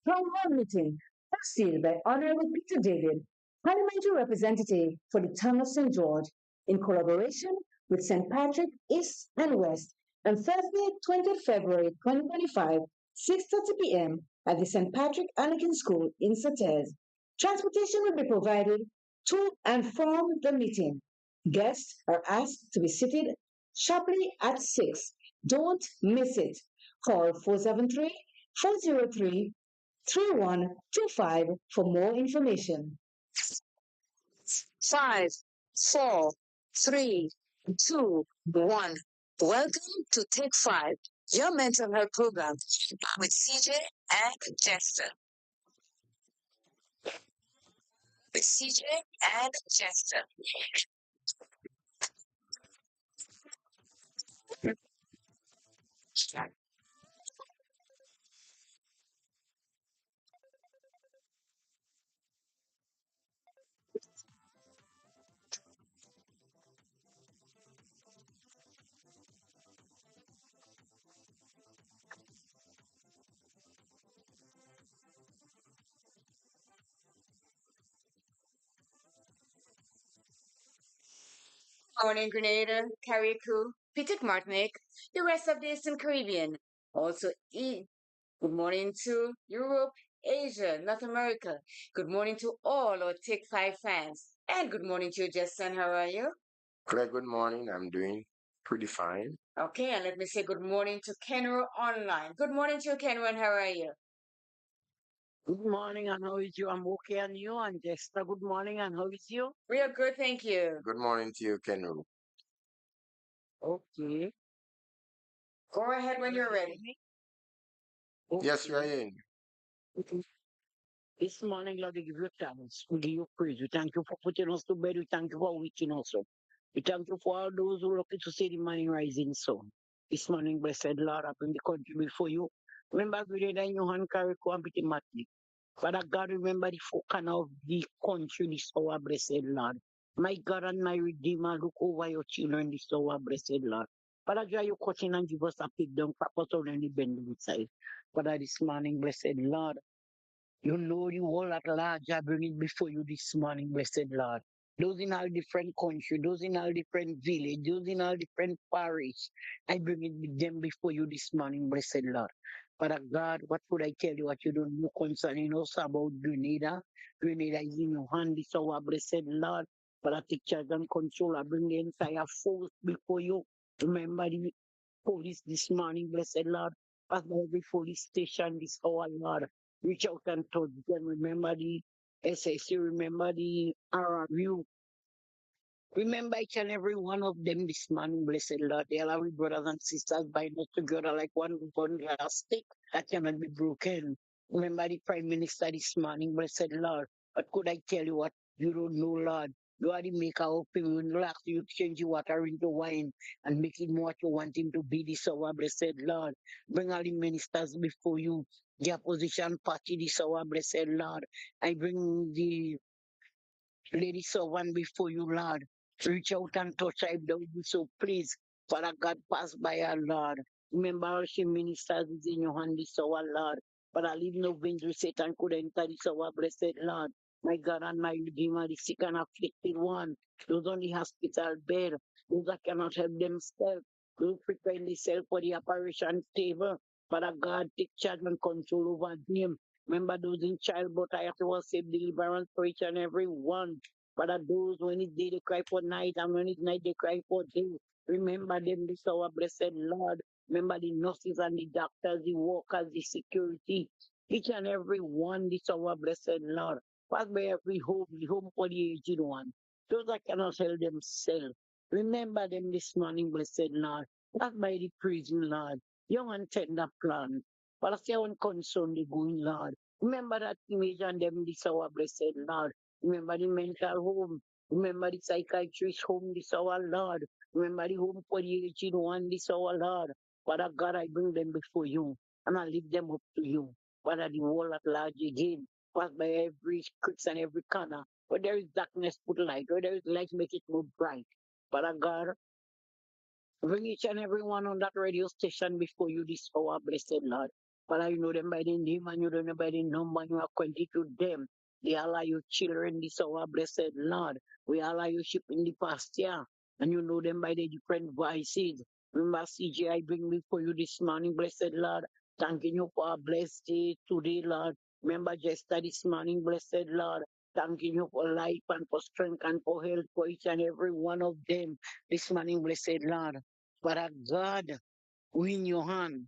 Town Hall meeting hosted by Honorable Peter David, Parliamentary Representative for the Town of St. George, in collaboration with St. Patrick East and West, on Thursday, 20th February 2025, 6:30 p.m. at the St. Patrick Anglican School in Sates. Transportation will be provided to and from the meeting. Guests are asked to be seated sharply at 6. Don't miss it. Call 473 403 3125 for more information. 5, 4, 3, 2, 1. Welcome to Take 5, your mental health program with CJ and Jester. With CJ and Jester. Morning, Grenada, Carriacou, Petit Martinique, the rest of the Eastern Caribbean. Also, good morning to Europe, Asia, North America. Good morning to all our Take 5 fans. And good morning to you, Justin. How are you? Claire, good morning. I'm doing pretty fine. Okay, and let me say good morning to Kenro Online. Good morning to you, Kenro, and how are you? Good morning, and how is you? I'm okay, and you? And Jester, good morning, and how is you? We are good, thank you. Good morning to you, Kenru. Okay. Go ahead when you're ready. Yes, you are in. Okay. This morning, Lord, we give you thanks. We give you praise. We thank you for putting us to bed. We thank you for waking us up. We thank you for all those who are lucky to see the morning rising sun. This morning, blessed Lord, I bring the country before you. Remember, we read in your hand, carry and be the Father God, remember the focus of the country this hour, blessed Lord. My God and my Redeemer, look over your children this hour, blessed Lord. Father, joy you cutting and give us a pick down, purpose already bend inside. Father, this morning, blessed Lord. You know the whole at large. I bring it before you this morning, blessed Lord. Those in all different country, those in all different village, those in all different parish. I bring it with them before you this morning, blessed Lord. Father God, what could I tell you what you don't know concerning us about Grenada? Grenada is in your hand this hour, blessed Lord. Father, take charge and control. I bring the entire force before you. Remember the police this morning, blessed Lord. Pass by every police station this hour, Lord. Reach out and touch them. Remember the SSC, remember the RRU. Remember each and every one of them this morning, blessed Lord. They are our brothers and sisters bind us together like one glass stick that cannot be broken. Remember the Prime Minister this morning, blessed Lord. What could I tell you what you don't know, Lord? You are the maker of him. When you ask you to change the water into wine and make it more what you want him to be this hour, blessed Lord. Bring all the ministers before you. The opposition party this hour, blessed Lord. I bring the Lady servant before you, Lord. Reach out and touch her if they will be so pleased. Father God, pass by her, Lord. Remember how she ministers is in your hand this hour, Lord. But I leave no veins with Satan could enter this hour, blessed Lord. My God and my Redeemer, the sick and afflicted one. Those on the hospital bed. Those that cannot help themselves. Those preparing themselves for the operation table. Father God, take charge and control over them. Remember those in childbirth, I have to want save deliverance for each and every one. Father, those when it's day they cry for night, and when it's night they cry for day. Remember them, this our blessed Lord. Remember the nurses and the doctors, the workers, the security. Each and every one, this our blessed Lord. Pass by every home, the home for the aged one. Those that cannot help themselves. Remember them this morning, blessed Lord. Pass by the prison, Lord. Young and tender plant. But I say I want concern the going, Lord. Remember that image and them this our blessed Lord. Remember the mental home. Remember the psychiatrist home this our Lord. Remember the home for the aged one this our Lord. Father God, I bring them before you and I lift them up to you. Father, the world at large again. Pass by every crooks and every corner. Where there is darkness, put light. Where there is light, make it more bright. Father God, bring each and every one on that radio station before you this hour, blessed Lord. Father, you know them by the name and you know them by the number, and you are acquainted to them. They all are your children, this our blessed Lord. We all are your sheep in the pasture, and you know them by the different voices. Remember, CJ, I bring before you this morning, blessed Lord, thanking you for a blessed day today, Lord. Remember, Jester this morning, blessed Lord, thanking you for life and for strength and for health for each and every one of them this morning, blessed Lord. Father God, we in your hand.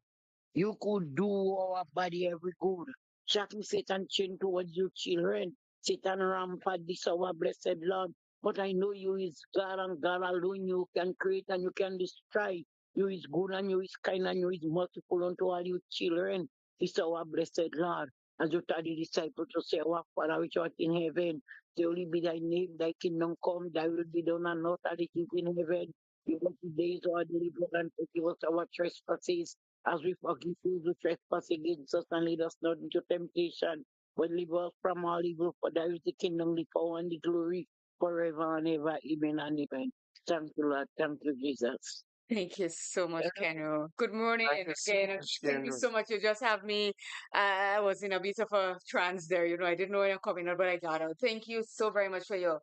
You could do our body every good. Shocking Satan chain towards your children. Satan rampant this our blessed Lord. But I know you is God and God alone. You can create and you can destroy. You is good and you is kind and you is merciful unto all your children. This our blessed Lord. As you tell the disciples to say, our Father which art in heaven, holy be thy name, thy kingdom come, thy will be done on earth as it is in heaven. Give us today our daily bread and forgive us our trespasses as we forgive those who trespass against us, and lead us not into temptation, but deliver us from all evil. For there is the kingdom, the power, and the glory forever and ever. Amen and amen. Thank you, Lord. Thank you, Jesus. Thank you so much, Kenu. Good morning Thank you so again. much, Thank you Ken. so much. You just have me. I was in a bit of a trance there. I didn't know you're coming out, but I got out. Thank you so very much for your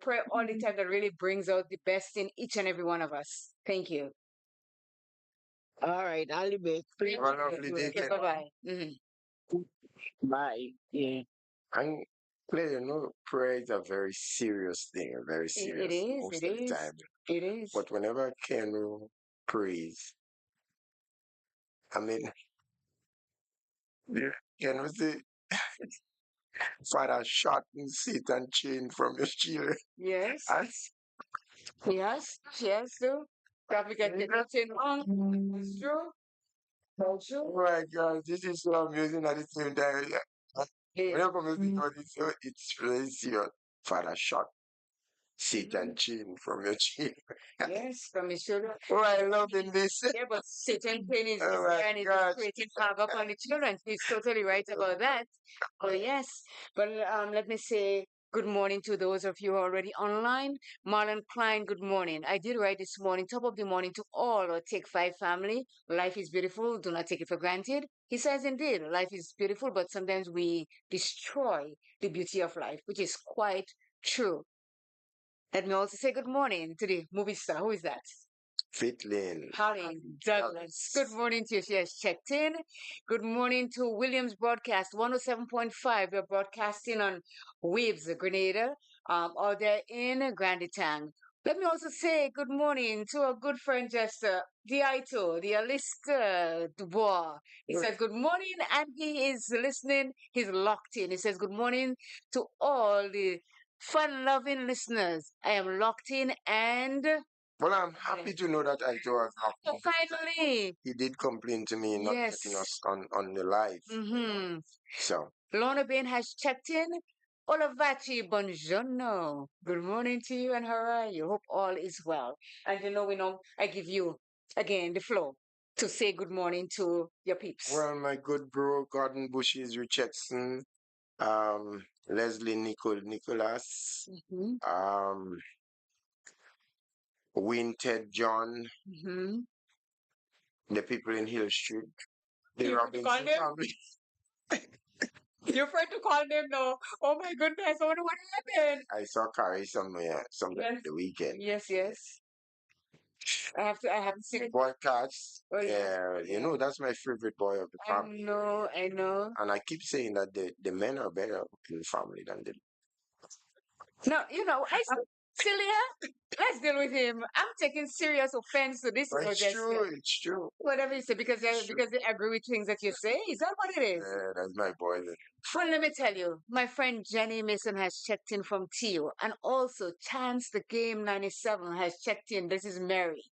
prayer all the time. That really brings out the best in each and every one of us. Thank you. All right, I'll be back. Thank Have a you. lovely day, Okay, Ken. bye bye. Hmm. Bye. Yeah. And play, prayer is a very serious thing, very It serious is. most It of the is. time. It is. But whenever Ken prays, I mean, Ken say, Father, shorten Satan chain from your children. Yes. That's, Yes. Yes. So probably get the wrong. That's true. That's oh true. my God, this is so amusing at the same time. Yeah. It When is. you come to think about it, so it's really serious. Father, short Satan chain from your children. Yes, from his children. Oh, I love in this. Yeah, but Satan pain is Oh my there and it's God. creating havoc on the children. He's totally right about that. Oh yes. But let me say good morning to those of you already online. Marlon Klein, good morning. I did write this morning, top of the morning to all our Take Five family. Life is beautiful. Do not take it for granted. He says indeed, life is beautiful, but sometimes we destroy the beauty of life, which is quite true. Let me also say good morning to the movie star. Who is that? Fitlin. Holly Douglas. Good morning to you. She has checked in. Good morning to Williams Broadcast 107.5. We're broadcasting on Waves, Grenada, out there in Granditang. Let me also say good morning to our good friend Jester, Diaito, the Aliska Dubois. He says good morning and he is listening. He's locked in. He says good morning to all the fun loving listeners. I am locked in and Well, I'm happy to know that I do have oh, finally. He did complain to me not getting Yes. us on the live. Mm-hmm. So, Lorna Bain has checked in. Olavachi, buongiorno. Good morning to you and how are you? Hope all is well. And I give you again the floor to say good morning to your peeps. well, my good bro, Gordon Bushes, Richardson, Leslie Nicholas, Mm-hmm. Win Ted John, Mm-hmm. the people in Hill Street, the You want to call Robinson them? family. You're afraid to call them now. Oh my goodness, I wonder what happened. I saw Carrie somewhere Yes. the weekend. Yes, yes. I have to see. Boy Cats, Oh yeah. yeah, that's my favorite boy of the I family. know, I know. And I keep saying that the men are better in the family than the. No, Celia, let's deal with him. I'm taking serious offense to this. But it's true, it's true. Whatever you say, It's true. because they agree with things that you say. Is that what it is? Yeah, that's my boy then. Well, let me tell you, my friend Jenny Mason has checked in from TU, and also Chance the Game 97 has checked in. This is Mary.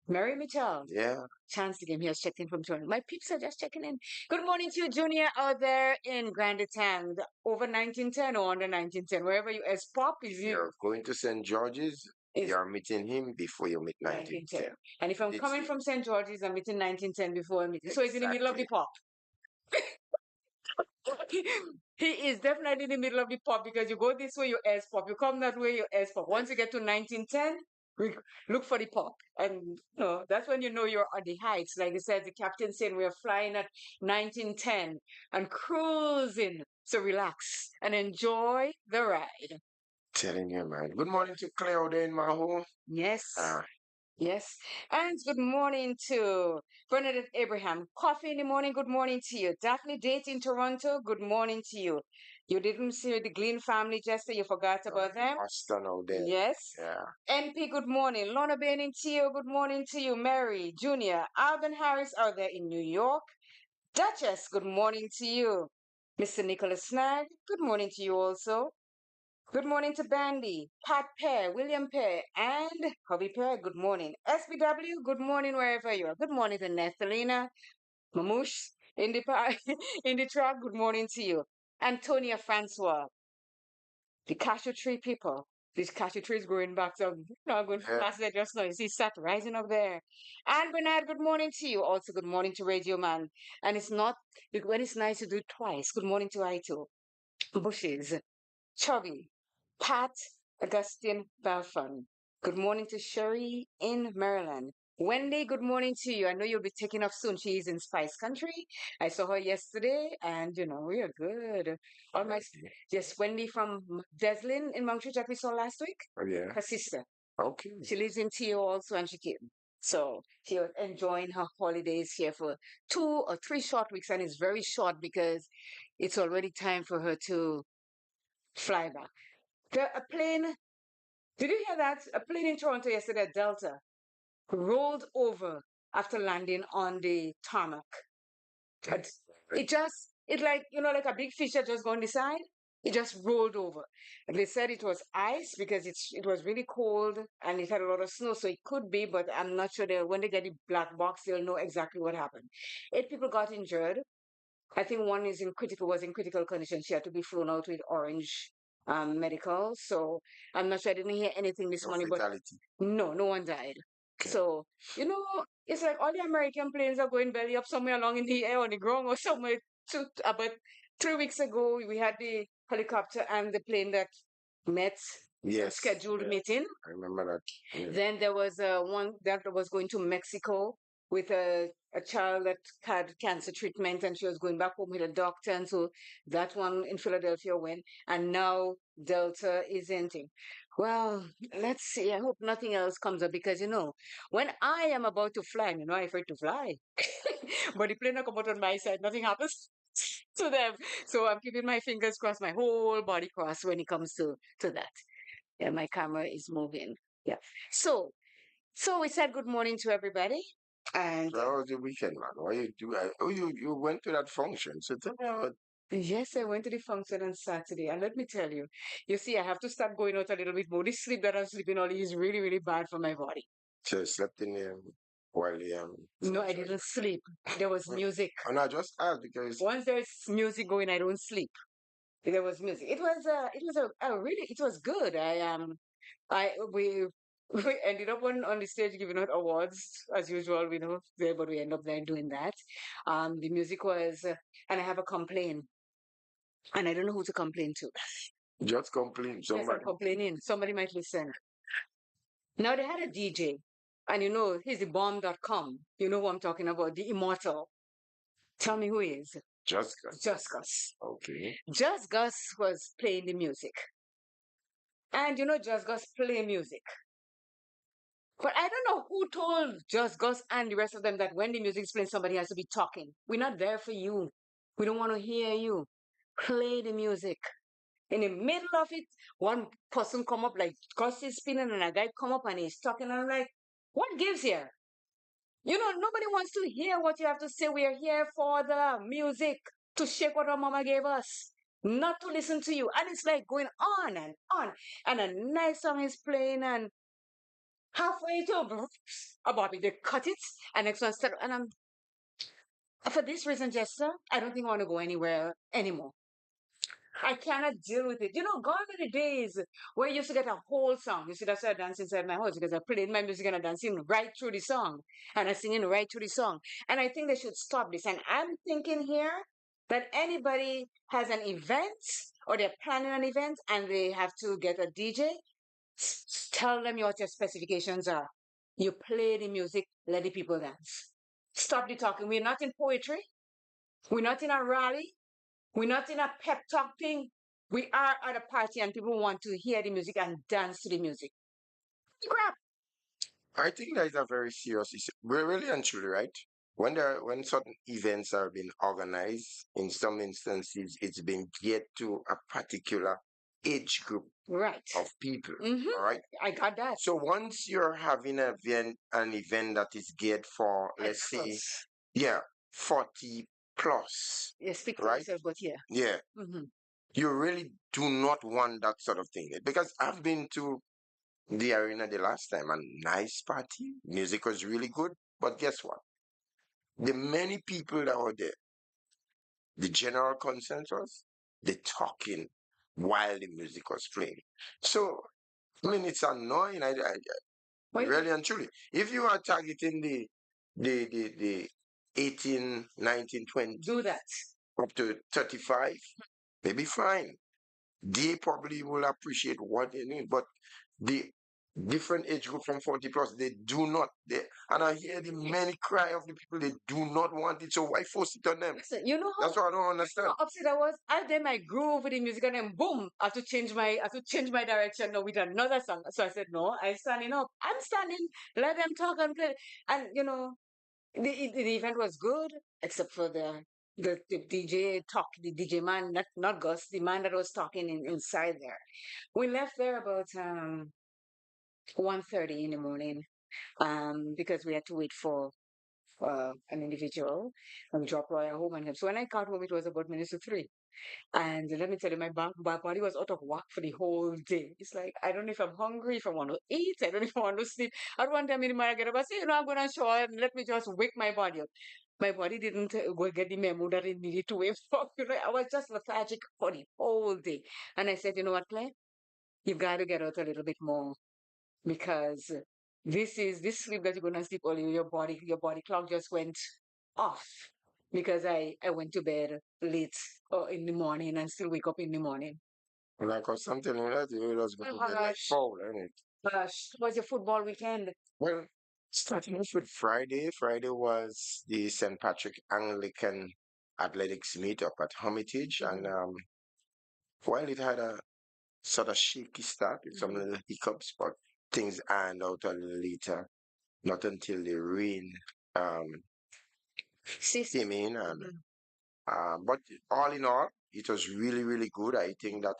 Mary Mitchell. Yeah. Chance the Game, he has checked in from Toronto. My peeps are just checking in. Good morning to you, Junior, out there in Granditang, over 1910 or under 1910, wherever you as pop is you. You're going to St. George's, Is you're meeting him before you meet 1910. 1910. And if I'm It's coming the- from St. George's, I'm meeting 1910 before I meet. So he's in the middle of the Exactly. pop. He is definitely in the middle of the pop because you go this way, you S pop. You come that way, you S pop. Once you get to 1910, We look for the puck. And that's when you know you're on the heights. Like I said, the captain saying we're flying at 1910 and cruising. So relax and enjoy the ride. Telling you, man. Good morning to Cleo there in my home. Yes. Ah, Yes. And good morning to Bernadette Abraham. Coffee in the morning, good morning to you. Daphne Date in Toronto, good morning to you. You didn't see the Glean family, Jester, you forgot about them. Austin out there. Yes. Yeah. NP, good morning. Lorna Bain Tio, good morning to you. Mary, Junior, Alvin Harris out there in New York. Duchess, good morning to you. Mr. Nicholas Snag, good morning to you also. Good morning to Bandy, Pat Pear, William Pear, and Hobby Pear. Good morning. SBW, good morning wherever you are. Good morning to Nathalina, Mamouche, in the, in the truck. Good morning to you. Antonia Francois, the cashew tree people. This cashew tree is growing back. So I'm going Yeah. past there just now. You see, start rising up there. And Bernard, good morning to you. Also, good morning to Radio Man. And it's not, when it's nice to do it twice. Good morning to I too. Bushes. Chubby, Pat, Augustine Balfon. Good morning to Sherry in Maryland. Wendy, good morning to you. I know you'll be taking off soon. She's in Spice Country. I saw her yesterday, and we are good. All my yes, Wendy from Deslin in Montreal that we saw last week. Oh, yeah. Her sister. Okay. She lives in TO also, and she came. So she was enjoying her holidays here for 2 or 3 short weeks, and it's very short because it's already time for her to fly back. A plane, did you hear that? A plane in Toronto yesterday, Delta, rolled over after landing on the tarmac. It just, it like a big fish that just gone on the side. It just rolled over. And they said it was ice because it was really cold and it had a lot of snow, so it could be, but I'm not sure when they get the black box, they'll know exactly what happened. 8 people got injured. I think one was in critical condition. She had to be flown out with orange medical. So I'm not sure. I didn't hear anything this No morning, but fatality. no one died. Okay. So, it's like all the American planes are going belly up somewhere along in the air on the ground or somewhere. About 3 weeks ago, we had the helicopter and the plane that met a Yes. scheduled Yeah. meeting. I remember that. Yeah. Then there was one that was going to Mexico with a child that had cancer treatment and she was going back home with a doctor. And so that one in Philadelphia went. And now Delta is ending. Well, let's see. I hope nothing else comes up because, when I am about to fly, I'm afraid to fly. But the plane will come out on my side, nothing happens to them. So I'm keeping my fingers crossed, my whole body crossed when it comes to that. Yeah, my camera is moving. Yeah. So we said good morning to everybody. And So how was the weekend, man? What you do? You went to that function. So tell me about. yes, I went to the function on Saturday. And let me tell you, you see, I have to start going out a little bit more. This sleep that I'm sleeping on is really, really bad for my body. So you slept in there while the No, I didn't sleep. There was music. And I just asked because Once there's music going, I don't sleep. There was music. It was good. We we ended up on the stage giving out awards as usual. We know there, but we end up there doing that. The music was, and I have a complaint, and I don't know who to complain to. just complain Yes, I'm somebody. complaining. Somebody might listen. Now they had a DJ, and he's the bomb.com. You know who I'm talking about, the immortal. Tell me who he is. Just Just Gus. okay. Just Gus was playing the music. And Just Gus play music. But I don't know who told Just Gus and the rest of them that when the music's playing, somebody has to be talking. We're not there for you. We don't want to hear you. Play the music. In the middle of it, one person come up like Gus is spinning and a guy come up and he's talking and I'm like, what gives here? Nobody wants to hear what you have to say. We are here for the music to shake what our mama gave us, not to listen to you. And it's like going on and on. And a nice song is playing and halfway to about it, they cut it and next one start. And for this reason, Jester, I don't think I want to go anywhere anymore. I cannot deal with it. Gone are the days where you used to get a whole song. You see, that's why I dance inside my house because I played my music and I dancing right through the song and I singing right through the song. And I think they should stop this. And I'm thinking here that anybody has an event or they're planning an event and they have to get a DJ, Tell them what your specifications are. You play the music, let the people dance. Stop the talking. We're not in poetry. We're not in a rally. We're not in a pep talk thing. We are at a party and people want to hear the music and dance to the music. Crap. I think that is a very serious issue. We're really and truly right. When certain events are being organized, in some instances, it's being geared to a particular age group Right. of people. Mhm. All right. I got that. So once you're having an event that is geared for, let's say, Experts. yeah, 40 plus, Yeah, speak for right? yourself, but yeah. Yeah, Hmm. you really do not want that sort of thing because I've been to the arena the last time, a nice party, music was really good, but guess what? The many people that were there, the general consensus, they talking while the music was playing. So, I mean, it's annoying. Well, Really and truly. If you are targeting the 18, 19, 20 do that. up to 35, maybe fine. They probably will appreciate what they need, but the different age group from 40 plus, they do not. And I hear the many cry of the people, they do not want it. So why force it on them? Listen, you know how That's what I don't understand. upset I was. I did my groove with the music and then boom, I have to change my direction now with another song. So I said, no, I'm standing up. I'm standing. Let them talk and play. And the event was good, except for the DJ talk, the DJ man, not Gus, the man that was talking inside there. We left there about 1:30 in the morning, because we had to wait for an individual and we dropped Roy home and him. So when I got home, it was about minutes to 3. And let me tell you, my body was out of whack for the whole day. It's like, I don't know if I'm hungry, if I want to eat, I don't know if I want to sleep. At one time in the morning, I get up, I say, I'm going to shower and let me just wake my body up. My body didn't go get the memo that it needed to wake up. I was just lethargic for the whole day. And I said, you know what, Claire? You've got to get out a little bit more because this sleep that you're gonna sleep early, your body clock just went off because I went to bed late in the morning and still wake up in the morning. Like or something like that, you just go to bed like Gosh, 4, isn't it? gosh, how was your football weekend? Well, starting off with Friday, Friday was the St. Patrick Anglican Athletics meet up at Hermitage, and while it had a sort of shaky start with some little hiccups, but things ironed out a little later. Not until the rain um, Sis. came in, and Mhm. but all in all, it was really, really good. I think that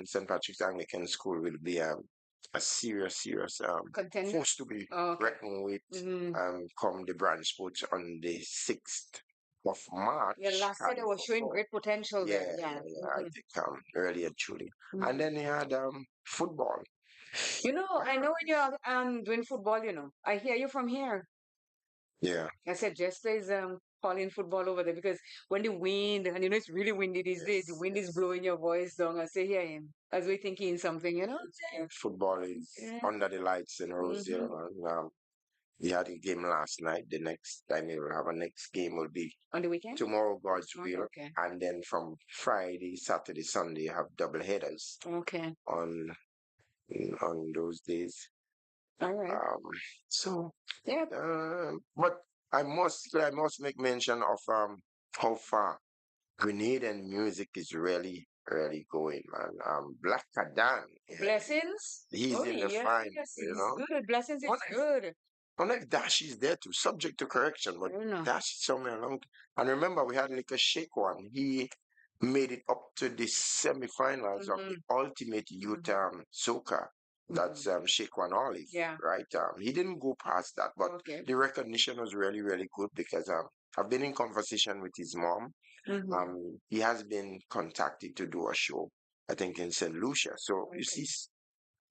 St. Patrick's Anglican School will be a serious, serious Contender? force to be Oh, okay. reckoned with Mm. come the branch sports on the 6th of March. Yeah, last year they Carnival. were showing So, great potential yeah, there. yeah, Yeah. yeah, I think really and truly. Mhm. And then they had football. I know when you're doing football, I hear you from here. Yeah, I said Jester is calling football over there because when the wind and it's really windy these days, the yes, wind is yes. blowing your voice down. I say hear him as we thinking something. Football is Yeah. under the lights in Roseville. Hmm. And, we had a game last night. The next time we will have a next game will be On the weekend? tomorrow, God's Oh, will. okay. And then from Friday, Saturday, Sunday, you have double headers Okay. on those days. All right. So, Yeah. but I must make mention of how far Grenadian music is really really going, man. Black Kadan, Blessings. he's Oh in the yes, finals, you he's know. good. Blessings is Unless, good. unless Dash is there too, subject to correction, I but don't know. Dash is somewhere along. And remember, we had like a shake one. He made it up to the semifinals of the Mhm. Ultimate Youth Soca. That's Mhm. Shake One Olive, Yeah. right? He didn't go past that, but Okay. the recognition was really, really good because I've been in conversation with his mom. Mhm. He has been contacted to do a show, I think in St. Lucia. So you Okay. see,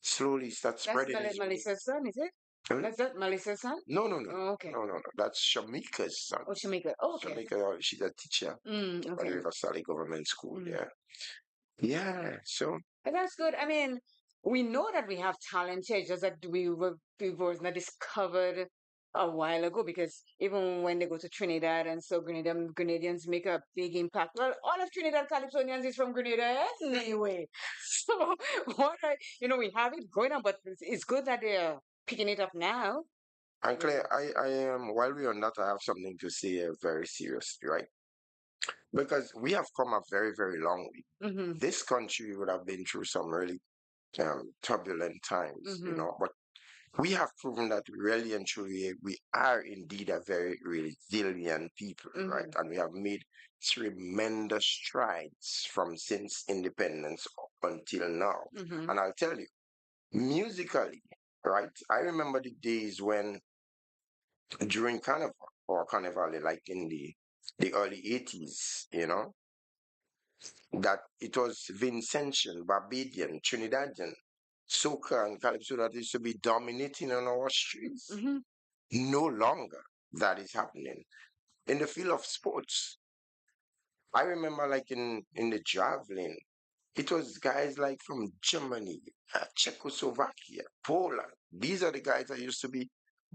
slowly start That's spreading his wings. Melissa's son, is it? Hmm? That's that Melissa's son? No, no, no, Oh, okay. no, no, no. That's Shamika's son. Oh, Shamika. Oh, okay. Shamika, she's a teacher at the Okay. River Sally Government School. Mm. Yeah, yeah. So But that's good. I mean, we know that we have talent here, it's just that we was not discovered a while ago, because even when they go to Trinidad and so Grenadians make a big impact. Well, all of Trinidad Calypsonians is from Grenada anyway. So what are, we have it going on, but it's good that they're picking it up now. And Claire, I am, while we're on that, I have something to say very seriously, right? Because we have come a very, very long way. Mm-hmm. This country would have been through some really turbulent times, Mm-hmm. but we have proven that really and truly we are indeed a very resilient people, right? Mm-hmm. And we have made tremendous strides from since independence up until now. Mm-hmm. And I'll tell you, musically, right? I remember the days when during Carnival or Carnival, like in the early 80s, that it was Vincentian, Barbadian, Trinidadian, soca and calypso that used to be dominating on our streets. Mm-hmm. No longer that is happening. In the field of sports, I remember like in the javelin, it was guys like from Germany, Czechoslovakia, Poland. These are the guys that used to be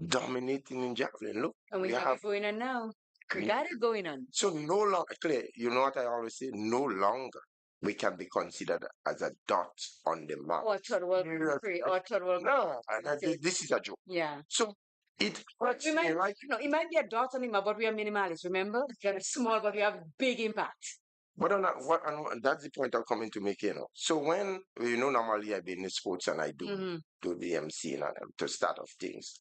dominating in javelin. Look, And we have it going on now. We got it going on. so no longer, clear, you know what I always say? No longer we can be considered as a dot on the map. Or third world country, or third world. No, this is a joke. Yeah. So it But hurts we me, might, right? it might be a dot on him, but we are minimalist. Remember, we are small, but we have big impact. But on that, and that's the point I'm coming to make, So when, normally I've been in sports and I do Mm-hmm. do the MC and to start off things.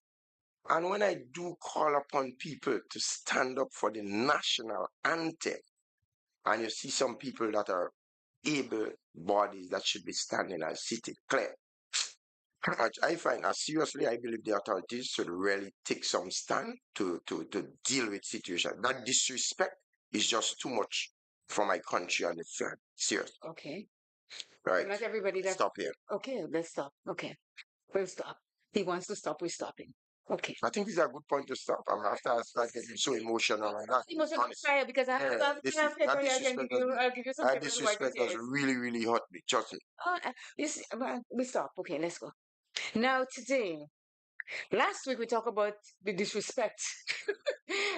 And when I do call upon people to stand up for the national anthem, and you see some people that are able bodies that should be standing and sitting clear. I find as seriously, I believe the authorities should really take some stand to deal with situation. That disrespect is just too much for my country and the flag. Serious. Okay. Right. Not everybody that. Stop here. Okay, let's stop. Okay, we'll stop. He wants to stop. We're stopping. Okay. I think this is a good point to stop. After I start getting so emotional and that. Emotional fire, because I have that paper here. I can give you. I'll give you some that paper to wipe your disrespect has tears. really, really hurt me. Trust me. Oh, you see, we stop. Okay, let's go. Now today, last week we talked about the disrespect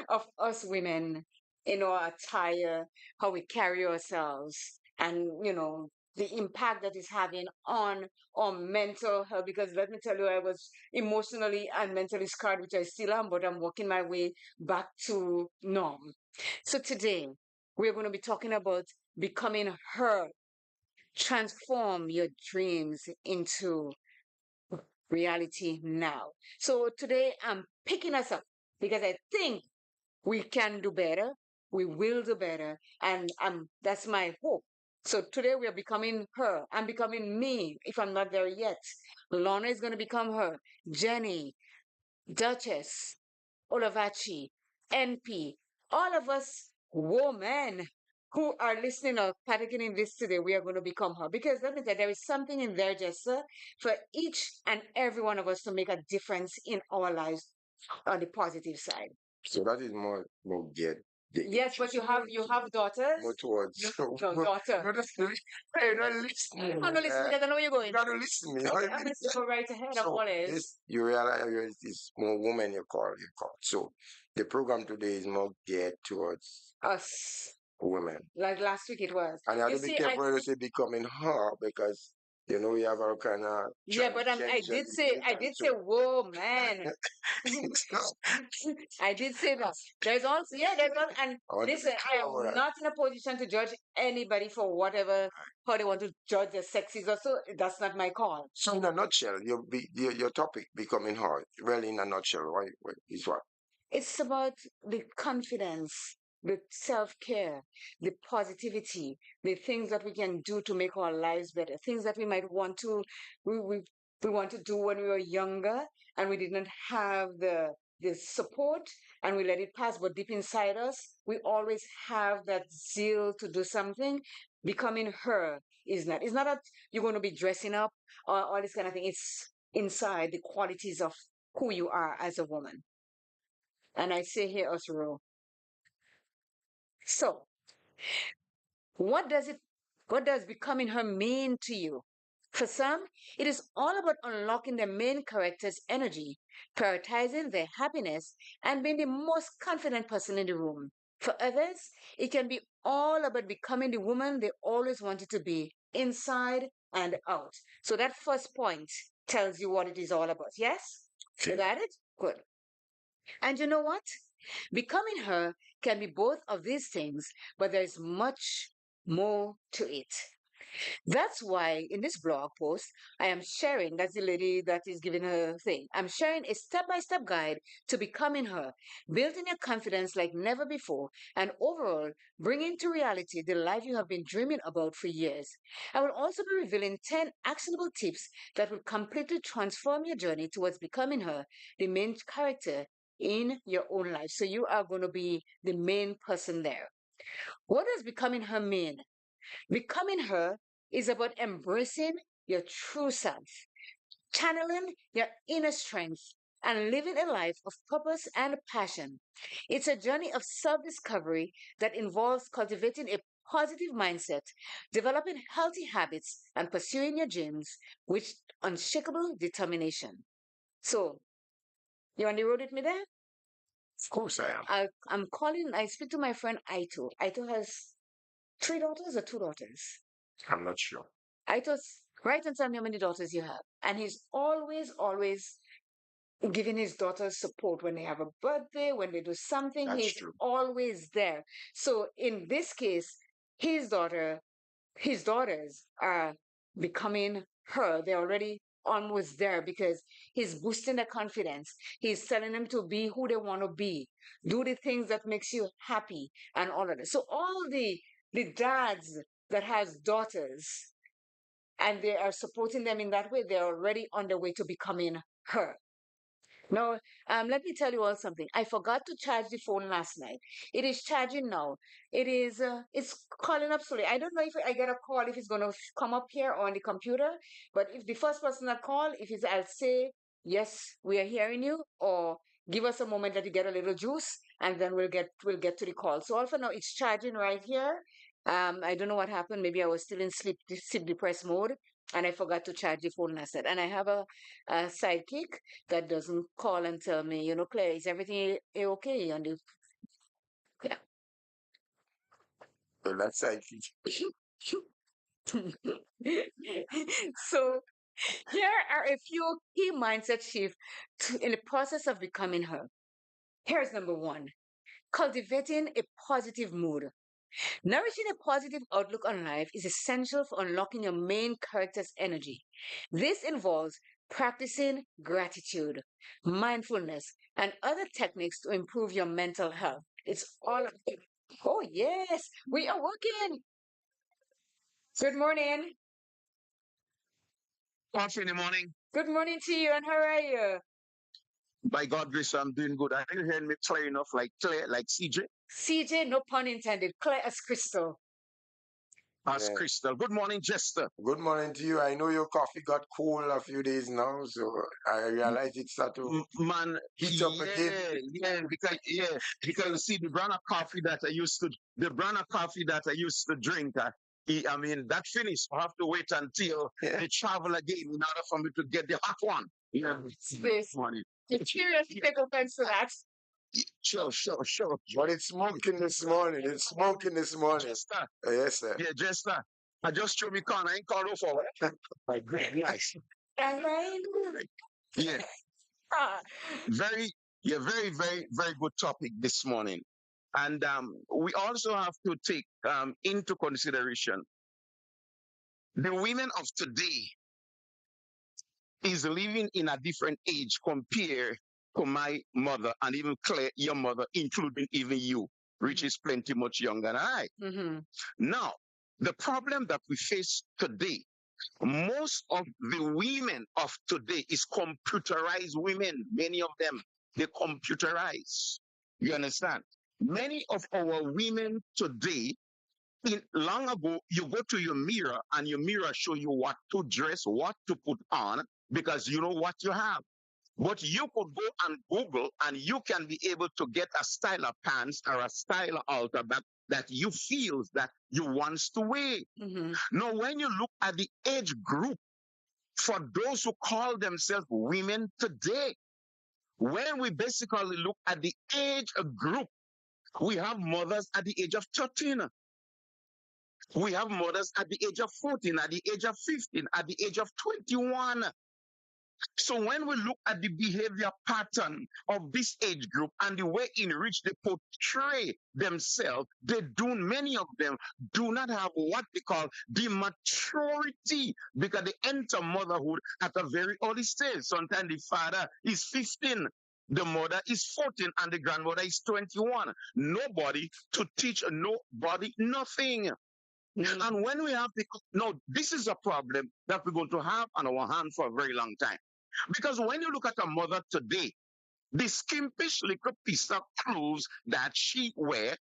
of us women in our attire, how we carry ourselves, and the impact that is having on our mental health. Because let me tell you, I was emotionally and mentally scarred, which I still am, but I'm working my way back to norm. So today we're going to be talking about becoming her. Transform your dreams into reality now. So today I'm picking us up because I think we can do better. We will do better. And that's my hope. So today we are becoming her. I'm becoming me if I'm not there yet. Lorna is going to become her. Jenny, Duchess, Olavachi, NP, all of us women who are listening or partaking in this today, we are going to become her. Because let me tell you, there is something in there, Jester, for each and every one of us to make a difference in our lives on the positive side. So that is more geared. Yes, but you have daughters. More towards No, daughter. Hey, don't listen. I'm not listening because I know where you're going. You gotta listen to me. Okay, I'm just go right ahead. So What is? this you realize it's more women you call. So the program today is more geared towards Us. women. Like last week it was. And you have You to be see, careful when you say becoming her because we have our kind of yeah, but I did say woman. I did say that. There's also and listen, I am not in a position to judge anybody for whatever how they want to judge their sexes or so. That's not my call. So in a nutshell, your topic becoming her. Well, in a nutshell, what is what? It's about the confidence, the self-care, the positivity, the things that we can do to make our lives better, things that we might want to we want to do when we were younger and we didn't have the support and we let it pass. But deep inside us, we always have that zeal to do something. Becoming her is not. It's not that you're going to be dressing up or all this kind of thing. It's inside the qualities of who you are as a woman. And I say here us rule. So, what does becoming her mean to you? For some, it is all about unlocking their main character's energy, prioritizing their happiness, and being the most confident person in the room. For others, it can be all about becoming the woman they always wanted to be, inside and out. So that first point tells you what it is all about. Yes? You got it? Good. And you know what? Becoming her can be both of these things, but there's much more to it. That's why in this blog post, I am sharing, that's the lady that is giving her thing. I'm sharing a step by step guide to becoming her, building your confidence like never before, and overall bringing to reality the life you have been dreaming about for years. I will also be revealing 10 actionable tips that will completely transform your journey towards becoming her, the main character in your own life. So you are going to be the main person there. What does becoming her mean? Becoming her is about embracing your true self, channeling your inner strength, and living a life of purpose and passion. It's a journey of self discovery that involves cultivating a positive mindset, developing healthy habits, and pursuing your dreams with unshakable determination. So, you on the road with me there? Of course I am. I speak to my friend Aito. Aito has 3 daughters or 2 daughters? I'm not sure. Aito, write and tell me how many daughters you have. And he's always giving his daughters support when they have a birthday, when they do something. That's He's true. always there. So in this case, his daughter, his daughters are becoming her. They're already almost there because he's boosting their confidence. He's telling them to be who they want to be, do the things that makes you happy, and all of that. So all the dads that has daughters and they are supporting them in that way, they're already on their way to becoming her. Now, let me tell you all something. I forgot to charge the phone last night. It is charging now. It's calling up slowly. I don't know if I get a call if it's going to come up here on the computer, but if the first person that call, if it's, I'll say, yes, we are hearing you, or give us a moment that you get a little juice, and then we'll get to the call. So all for now, it's charging right here. I don't know what happened. Maybe I was still in sleep depressed mode, and I forgot to charge the phone last night. And I have a sidekick that doesn't call and tell me, Claire, is everything okay? And yeah. So that's like So here are a few key mindset shifts in the process of becoming her. Here's number one: cultivating a positive mood. Nourishing a positive outlook on life is essential for unlocking your main character's energy. This involves practicing gratitude, mindfulness, and other techniques to improve your mental health. It's all. Oh, yes, we are working. Good morning. Coffee in the morning. Good morning to you, and how are you? By God grace, I'm doing good. Are you hearing me clear enough, like CJ? CJ, no pun intended, clear as crystal. As yeah. Crystal. Good morning, Jester. Good morning to you. I know your coffee got cold a few days now, so I realize it's start to Man, heat up again. because you see the brand of coffee that I used to drink, I mean that finished. I have to wait until Yeah. they travel again in order for me to get the hot one. Yeah, Space. morning. Seriously, take offense to that. Sure. But it's smoking this morning. It's smoking this morning. Jester. Yes, sir. Yeah, Jester. I just threw me con. I ain't called over. My great nice. That's right. Yeah. Ah, Very, very good topic this morning. And we also have to take into consideration the women of today is living in a different age compared to my mother and even Claire, your mother, including even you, which is plenty much younger than I. mm-hmm. Now, the problem that we face today, most of the women of today is computerized women. Many of them, they computerize. You understand? Many of our women today, long ago, you go to your mirror and your mirror show you what to dress, what to put on, because you know what you have. But you could go and Google and you can be able to get a style of pants or a style of altar that you feel that you wants to wear. Mm-hmm. Now, when you look at the age group for those who call themselves women today. When we basically look at the age group, we have mothers at the age of 13. We have mothers at the age of 14, at the age of 15, at the age of 21. So when we look at the behavior pattern of this age group and the way in which they portray themselves, many of them do not have what they call the maturity because they enter motherhood at a very early stage. Sometimes the father is 15. The mother is 14 and the grandmother is 21. Nobody to teach nobody nothing. And when we have no, this is a problem that we're going to have on our hand for a very long time. Because when you look at a mother today, the skimpish little piece of clothes that she wear,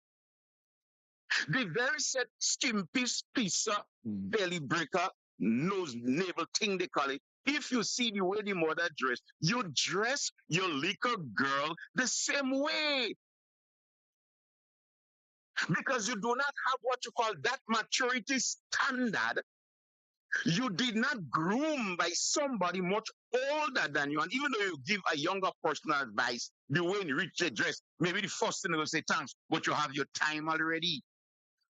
the very set skimpish piece of belly breaker, nose navel thing they call it. If you see the way the mother dress, you dress your little girl the same way. Because you do not have what you call that maturity standard. You did not groom by somebody much older than you. And even though you give a younger person advice, the way in which they dress, maybe the first thing they will say, thanks, but you have your time already.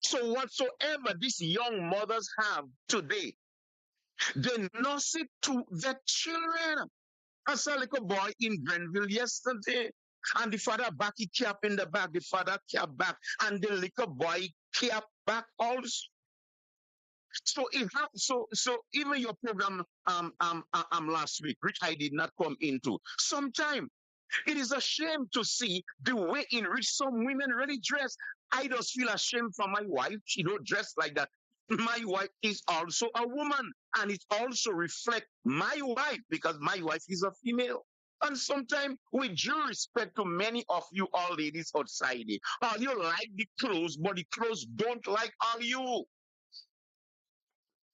So whatsoever these young mothers have today, they nurse it to their children. I saw a little boy in Grenville yesterday, and the father back, he cap in the back, the father cap back, and the little boy cap back also. So even your program last week, which I did not come into, sometime it is a shame to see the way in which some women really dress. I just feel ashamed for my wife. She don't dress like that. My wife is also a woman, and it also reflects my wife because my wife is a female. And sometimes, with due respect to many of you all ladies outside, all you like the clothes, but the clothes don't like all you.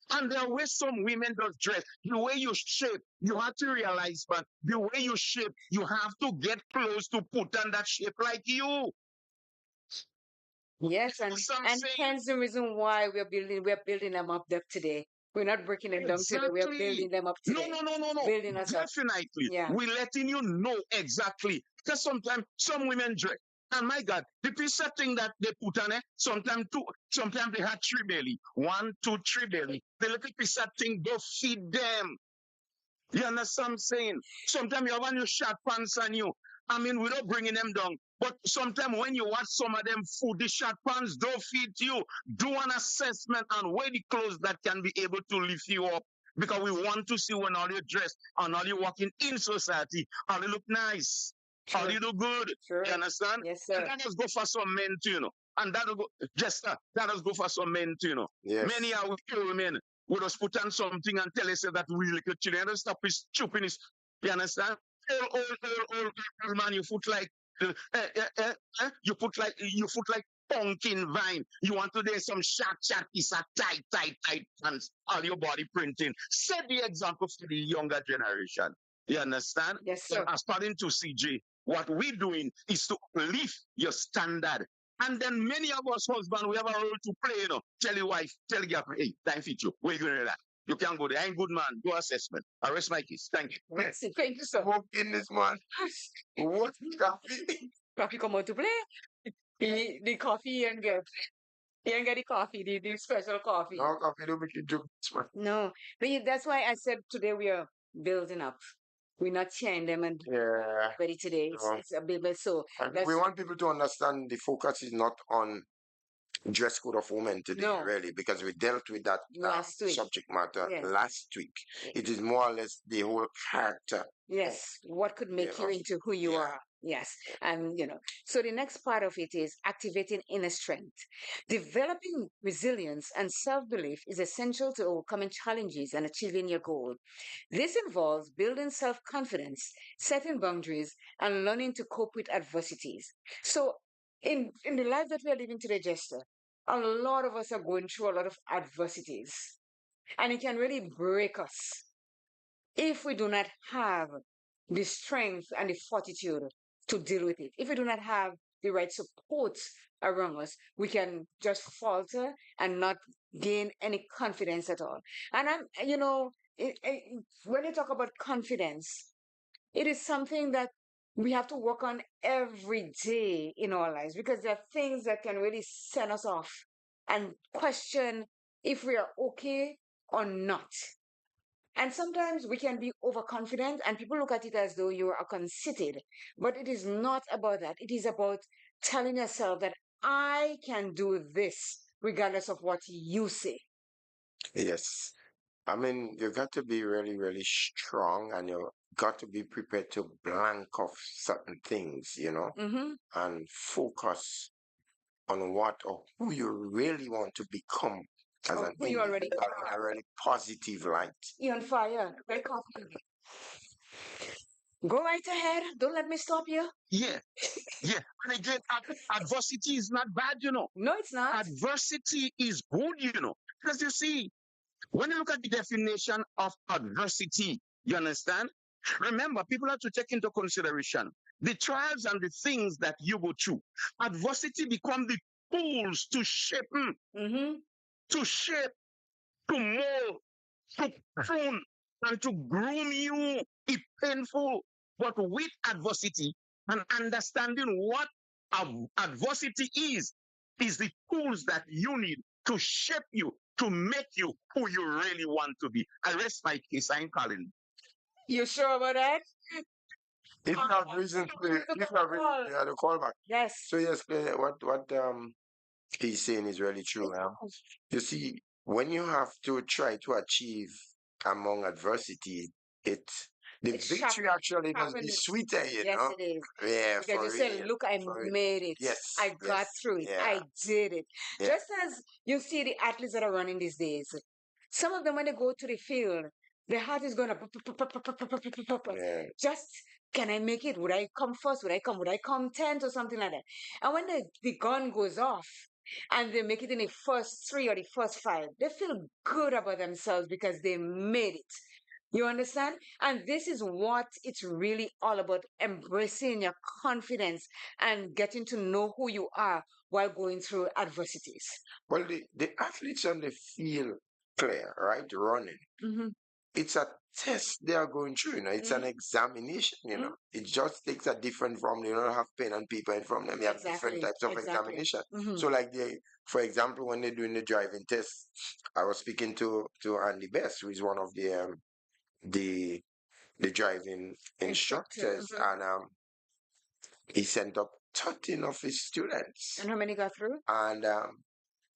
And there are ways some women just dress. The way you shape, you have to realize, but the way you shape, you have to get close to put on that shape like you. Yes, and hence the reason why we're building them up today. We're not breaking them down today. We're Exactly. building them up No, today. no. Building us up. Definitely. Yeah. We're letting you know exactly. Because sometimes some women dress. And my God, the piece of thing that they put on it, sometimes two, sometimes they have three belly. 1, 2, 3 belly. The little piece of thing don't feed them. You understand what I'm saying? Sometimes you have on your short pants on you. I mean, without bringing them down. But sometimes when you watch some of them food, the short pants don't fit you. Do an assessment on where the clothes that can be able to lift you up. Because we want to see when all you dress and all you walking in society, all you look nice, all you look good. Sure. You understand? Yes, sir. And that does go for some men too, you know. And that'll go, Jester, that does go for some men too, you know. Yes. Many are with women we just put on something and tell us that we little children. And stop his stupidness. You understand? Old man, you put like you put like pumpkin vine. You want to do some short piece of tight pants, all your body printing. Set the example for the younger generation. You understand? Yes, So sir. according to CJ, what we're doing is to lift your standard. And then many of us husbands, we have a role to play, you know. Tell your wife, tell your girlfriend, hey, time fit you. Where you going to that? You can't go there. I ain't good man. Do assessment. I rest my case. Thank you. That's it. Thank you, sir. Walk in this man. What coffee? Coffee come out to play. The coffee and get. He ain't get the coffee, the special coffee. No coffee don't make you drink this man. No, but that's why I said today we are building up. We're not sharing them and Yeah. ready today. It's, No. it's a bit, but so And that's we want people to understand the focus is not on dress code of women today, No. really, because we dealt with that last week. subject matter Yes. last week. It is more or less the whole character. Yes, what could make you Yeah. into who you Yeah. are? Yes, and so the next part of it is activating inner strength. Developing resilience and self-belief is essential to overcoming challenges and achieving your goal. This involves building self-confidence, setting boundaries, and learning to cope with adversities. So, in the life that we are living today, Jester, a lot of us are going through a lot of adversities, and it can really break us if we do not have the strength and the fortitude to deal with it. If we do not have the right support around us, we can just falter and not gain any confidence at all. And when you talk about confidence, it is something that we have to work on every day in our lives because there are things that can really send us off and question if we are okay or not. And sometimes we can be overconfident, and people look at it as though you are conceited. But it is not about that. It is about telling yourself that I can do this regardless of what you say. Yes. I mean, you got to be really, really strong and you got to be prepared to blank off certain things, Mm-hmm. and focus on what or who you really want to become as Or an who you already individual in a really positive light. You're on fire. Very confident. Go right ahead. Don't let me stop you. Yeah, yeah. And again, adversity is not bad. No, it's not. Adversity is good. Because you see, when you look at the definition of adversity, you understand? Remember, people have to take into consideration the trials and the things that you go through. Adversity become the tools to shape, Mm-hmm. to shape, to mold, to prune, and to groom you. It's painful, but with adversity and understanding what adversity is the tools that you need to shape you, to make you who you really want to be. I rest my case. I'm calling. You sure about that? If you have reason to, if you have reason, you have to call back. Yes. So yes, what he's saying is really true. You see, when you have to try to achieve among adversity, it the It's victory actually must be happiness. sweeter, Yes, it is. Yeah, Because for you say, real. look, I For real. made it. Yes, I got yes, through it. yeah, I did it. yeah. Just as you see the athletes that are running these days, some of them, when they go to the field, their heart is going to Yeah. just, can I make it? Would I come first? Would I come 10th or something like that? And when the gun goes off and they make it in the first three or the first five, they feel good about themselves because they made it. You understand? And this is what it's really all about, embracing your confidence and getting to know who you are while going through adversities. Well, the athletes on the field, clear, right? Running. Mm-hmm. It's a test they are going through, It's an Mm-hmm. examination, Mm-hmm. It just takes a different form. You don't have pen and paper in front of them. You have different Exactly. types of Exactly. examination. Mm-hmm. So, like for example, when they're doing the driving test, I was speaking to Andy Best, who is one of the the driving Instructor. instructors, Mm-hmm. and he sent up 13 of his students, And how many got through? and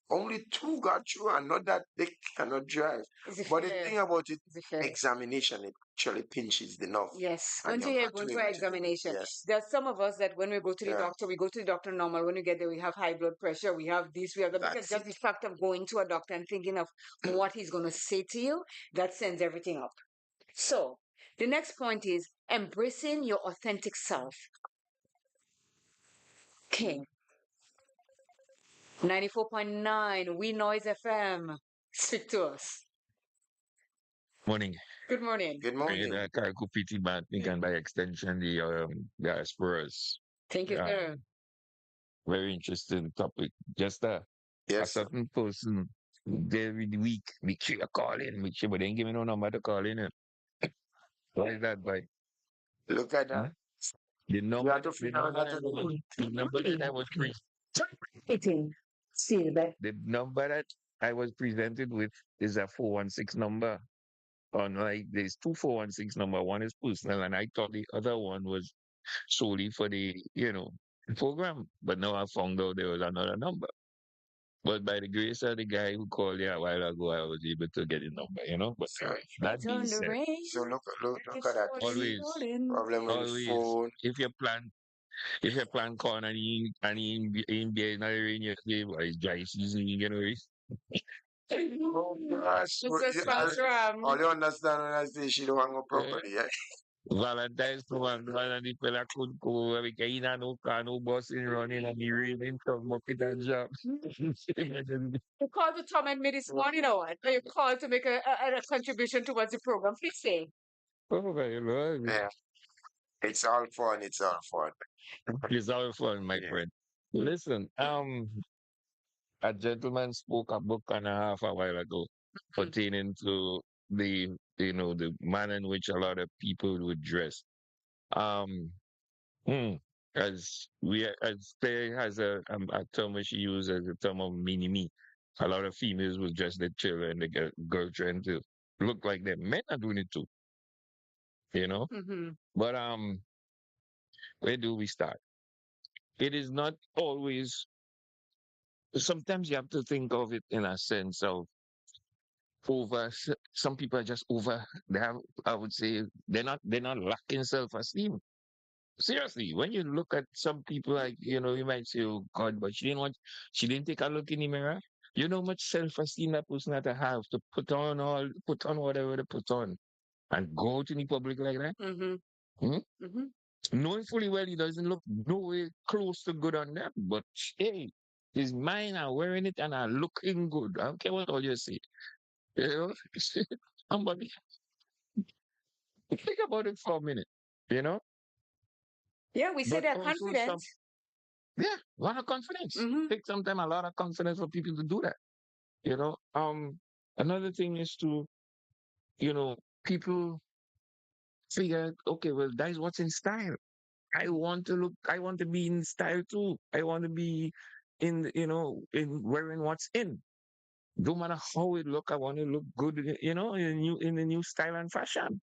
only two got through, and not that they cannot drive. Is it But the fair? thing about it, Is it fair? examination, it actually pinches the nerve. Yes. And Once you you're got to going be for able to do it. examination, Yes. there's some of us that when Yeah. we go to the doctor normal. When we get there, we have high blood pressure, we have this, we have that. Because That's just it. the fact of going to a doctor and thinking of what he's going to say to you, that sends everything up. So the next point is embracing your authentic self. King 94.9, We Noise FM. Speak to us. Morning. Good morning. Good Bring morning. Kariku PT Banting and by extension the Spurs. Thank you, Yeah, sir. very interesting topic. Just a Yes, sir. certain person every week, make sure you call in, make sure, but they ain't give me no number to call in. Why is that, by? Look at Huh? that. The You number, have to the figure out number, how to do it. the number that I was Eating. Silver. the number that I was presented with is a 416 number. Unlike there's two 416 number. One is personal, and I thought the other one was solely for the program. But now I found out there was another number. But by the grace of the guy who called you a while ago, I was able to get his number. But So, that It's being on the said, rain. so look It's at that. You see, falling, always, falling. problem with the always, phone. if you plan corn and he in be in the rain, you say, well, it's dry season, you get away. Oh gosh. Mr. All Spectrum. you understand when I say she don't hang up Eh, properly, yeah? Valentine's to one and the fella could go because he had no car, no bus in running and the raining to bucket and job. You called to torment me this morning, or what? You called to make a contribution towards the program. Please say. Oh, very well. Yeah. It's all fun. It's all fun. It's all fun, my Yeah. friend. Listen, a gentleman spoke a book and a half a while ago Mm. pertaining to the the manner in which a lot of people would dress. Um, hmm, as Claire has a term which she uses as a term of mini me. A lot of females will dress their children, the girl trying to look like them. Men are doing it too, you know. Mm-hmm. But where do we start? It is not always. Sometimes you have to think of it in a sense of some people are just over. They have, I would say, they're not lacking self-esteem. Seriously, when you look at some people, like, you might say, oh God, but she didn't take a look in the mirror. You know how much self-esteem that person had to have to put on whatever they put on and go out in the public like that. Mm-hmm. Hmm? Mm-hmm. Knowing fully well he doesn't look nowhere close to good on that, but hey, his mind are wearing it and are looking good. I don't care what all you say. You know, somebody think about it for a minute. You know, Yeah, we say but they're also confident. yeah, a lot of confidence. Mm-hmm. Take sometimes a lot of confidence for people to do that. You know, another thing is to, people figure, okay, well, that is what's in style. I want to be in style too. I want to be in wearing what's in. No matter how it look, I want to look good, in the new style and fashion.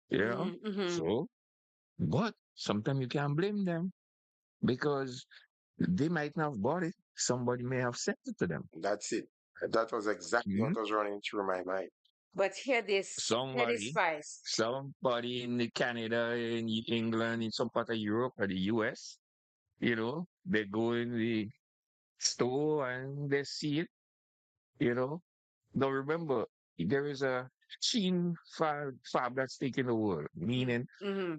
You know, Mm-hmm. Mm-hmm. so but sometimes you can't blame them because they might not have bought it. Somebody may have sent it to them. That's it. That was exactly Mhm. what was running through my mind. But hear this Somebody, spice. somebody in the Canada, in England, in some part of Europe or the US, they go in the store and they see it, you know. Now remember, there is a Sheen fab that's taking the world, meaning Mm-hmm.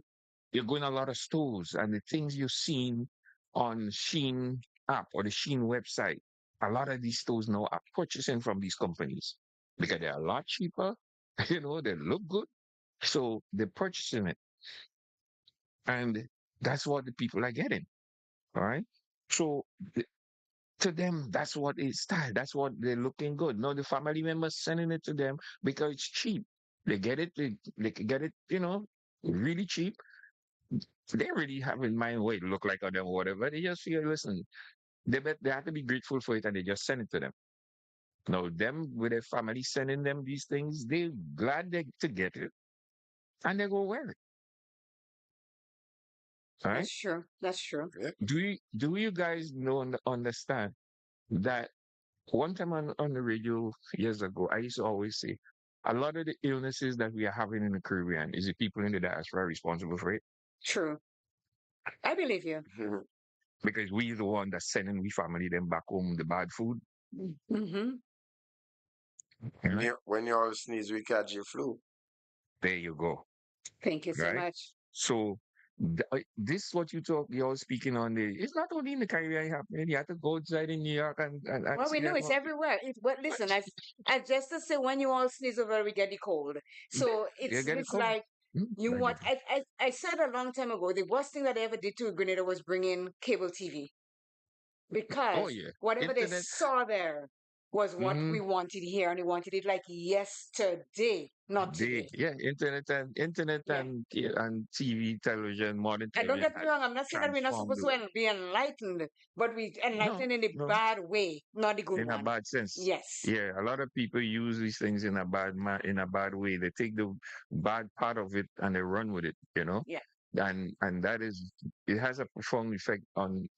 you're going a lot of stores and the things you've seen on Sheen app or the Sheen website, a lot of these stores now are purchasing from these companies because they're a lot cheaper, they look good. So they're purchasing it. And that's what the people are getting. All right. So to them, that's what is style. That's what they're looking good. No, the family members sending it to them because it's cheap. They get it, they can get it, really cheap. They really have in mind what it look like on them or whatever. They just feel, listen, they have to be grateful for it and they just send it to them. Now, them with their family sending them these things, they're glad to get it and they go wear it. All right. That's true. That's true. Yeah. Do you guys know and understand that one time on the radio years ago, I used to always say a lot of the illnesses that we are having in the Caribbean is the people in the diaspora responsible for it True. I believe you. because we the one that's sending we family them back home the bad food. Mm-hmm. Right? When you all sneeze, we catch your flu. There you go. Thank you so Right? much. So this what you're speaking on the it's not only in the Caribbean happening. You have to go outside in New York and Well, we see know that it's one. everywhere. But listen, as just to say, when you all sneeze over, we get the cold. So You get it it's covered. like you Like want. I said a long time ago, the worst thing that I ever did to Grenada was bring in cable TV oh because yeah. whatever they Internet. saw there was what Mm-hmm. we wanted here, and we wanted it like yesterday, not They today. yeah, internet Yeah. and TV, television, modern And don't television get me has wrong, I'm not saying that we're not transformed supposed the to world. be enlightened, but we No, enlightened in a no, bad way, not the good in a one. bad sense. Yes. Yeah, a lot of people use these things in a in a bad way. They take the bad part of it and they run with it. Yeah. And that is it has a profound effect on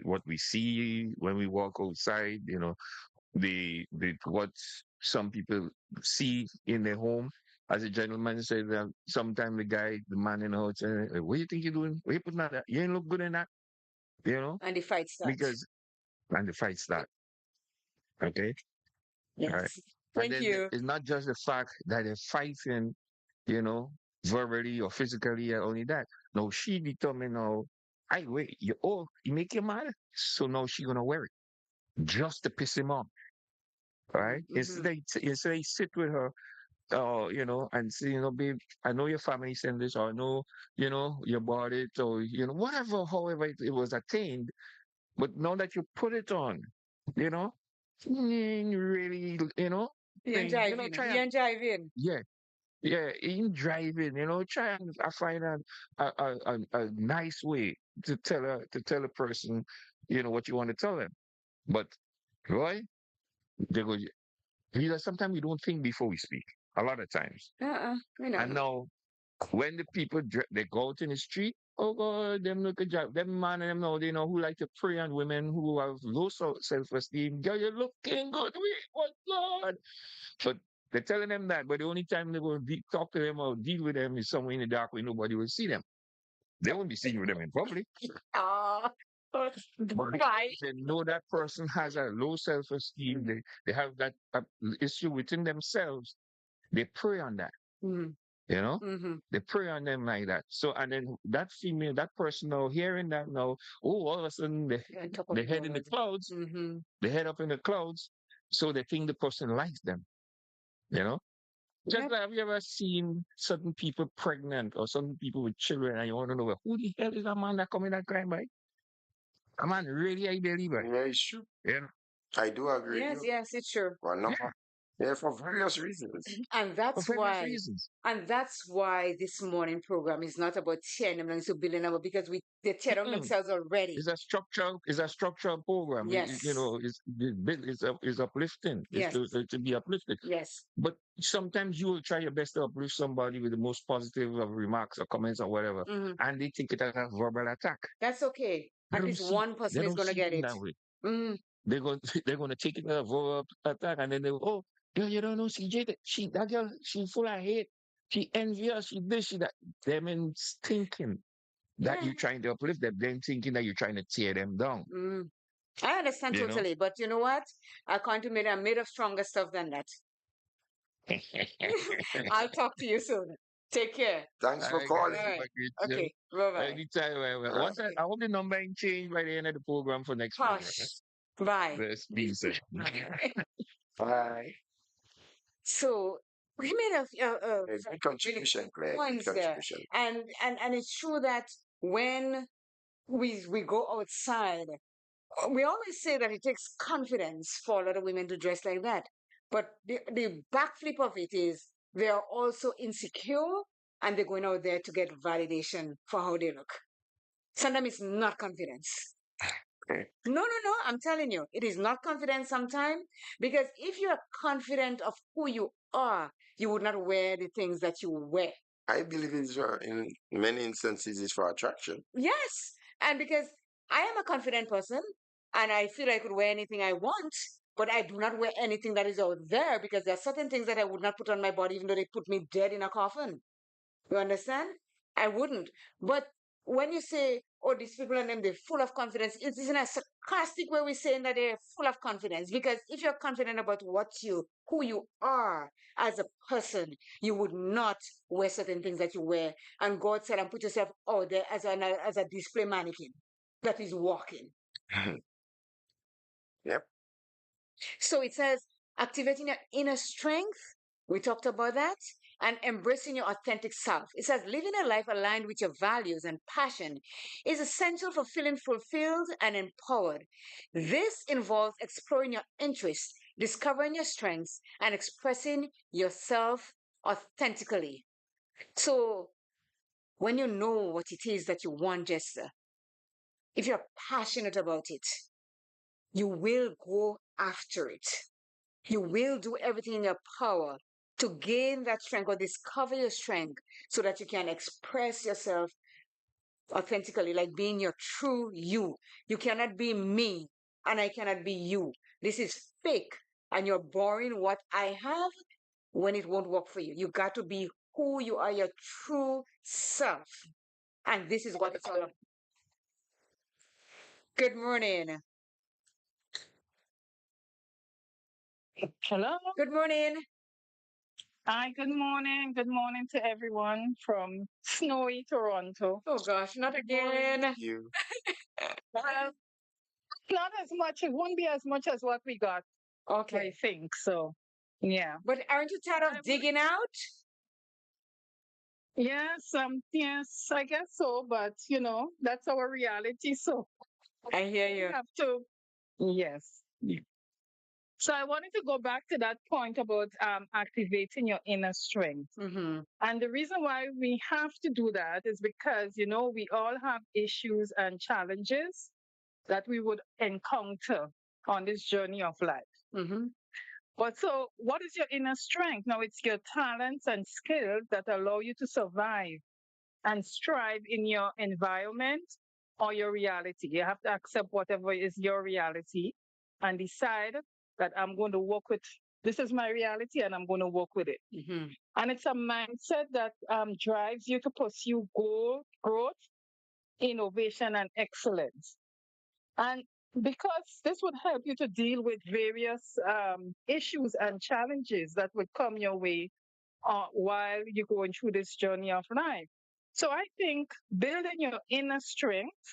what we see when we walk outside. The what some people see in their home. As a gentleman said that sometimes the man in the house say, "Hey, what you think you're doing? What you putting on that? You ain't look good in that, you know? And the fight starts. Because and the fight start. Okay. All right. Yes. And Thank then you. it's not just the fact that they're fighting, you know, verbally or physically or only that. No, she determined now, I wait, you make your mad. So now she gonna wear it. Just to piss him off. All right. Mm-hmm. Instead they sit with her and say, babe, I know your family sent this, or I know, you bought it, or, whatever, however it was attained. But now that you put it on, you know, really, He and thing, jiving. try He and, and jiving. yeah, yeah, in driving, try and find a nice way to tell a person, what you want to tell them. But Roy, they go, sometimes we don't think before we speak. A lot of times. I know. And now when the people they go out in the street, oh God, them look at job, them man and them now they know who like to prey on women who have low self esteem. Girl, you're looking good. What God? But they're telling them that, but the only time they will talk to them or deal with them is somewhere in the dark where nobody will see them. They won't be seen with them in public. Ah, But because right. they know that person has a low self esteem, they have that issue within themselves. They prey on that. Mm-hmm. You know, Mm-hmm. they prey on them like that. So, and then that female, that person now hearing that now, oh, all of a sudden On top of they the head in the world. clouds, Mm-hmm. they head up in the clouds, so they think the person likes them. You know, just Yep. like have you ever seen certain people pregnant or certain people with children, and you want to know well, who the hell is that man that coming that crime by? A man really I believe it. Yeah, it's true. You know, I do agree with Yes, you. yes, it's true. For a yeah, number. Yeah, for various reasons. And for that's various why, reasons. this morning program is not about tearing them down to building them up because they tear down Mm-mm. themselves already. It's a structural program. Yes, It's uplifting. It's yes, to be uplifted. yes. But sometimes you will try your best to uplift somebody with the most positive of remarks or comments or whatever, Hmm. and they take it as a verbal attack. That's okay. They At don't least see one they person is don't gonna see it get in it. that way. Mm, They're going they're going to take it as a verbal attack, and then they go, oh, girl, you don't know CJ, that girl, she's full of hate. She envious. She this, she that. Them in thinking that yeah. you're trying to uplift them, then thinking that you're trying to tear them down. Mm. I understand You know. totally, but you know what? I can't admit I'm made of stronger stuff than that. I'll talk to you soon. Take care. Thanks for All right, All guys, calling. have right. a great show. Okay. Bye bye. Anytime. All right. Once Okay. I hope the number ain't changed by the end of the program for next program. Hush. Bye. Let's be said. Bye. So we made A good really contribution, Claire. Good points there, contribution. and it's true that when we go outside, we always say that it takes confidence for a lot of women to dress like that. But the backflip of it is they are also insecure and they're going out there to get validation for how they look. Sometimes it's not confidence. Okay. No, no, no. I'm telling you, it is not confidence sometimes because if you're confident of who you are, you would not wear the things that you wear. I believe it's in many instances it's for attraction. Yes. And because I am a confident person and I feel I could wear anything I want, but I do not wear anything that is out there because there are certain things that I would not put on my body even though they put me dead in a coffin. You understand? I wouldn't. But when you say, oh, these people and them, they're full of confidence, it is in a sarcastic way we're saying that they're full of confidence. Because if you're confident about who you are as a person, you would not wear certain things that you wear and go outside and put yourself out there as a display mannequin that is walking. Yep. So it says activating your inner strength. We talked about that. And embracing your authentic self. It says living a life aligned with your values and passion is essential for feeling fulfilled and empowered. This involves exploring your interests, discovering your strengths, and expressing yourself authentically. So when you know what it is that you want, Jester, if you're passionate about it, you will go after it. You will do everything in your power to gain that strength or discover your strength so that you can express yourself authentically, like being your true you. You cannot be me and I cannot be you. This is fake and you're borrowing what I have when it won't work for you. You got to be who you are, your true self. And this is what it's all about. Good morning. Hello. Good morning. Hi, good morning. Good morning to everyone from snowy Toronto. Oh gosh, not Good morning. again. You. Well, not as much, it won't be as much as what we got, I Okay. think. So, yeah. But aren't you tired I of would, digging out? yes, I guess so. But, that's our reality. So I hear we you. have to, yes. So I wanted to go back to that point about activating your inner strength. Mm-hmm. And the reason why we have to do that is because, we all have issues and challenges that we would encounter on this journey of life. Mm-hmm. But so, what is your inner strength? Now, it's your talents and skills that allow you to survive and strive in your environment or your reality. You have to accept whatever is your reality and decide that I'm going to work with this is my reality and I'm going to work with it. Mm-hmm. And it's a mindset that drives you to pursue goal, growth, innovation, and excellence. And because this would help you to deal with various issues and challenges that would come your way while you're going through this journey of life. So I think building your inner strength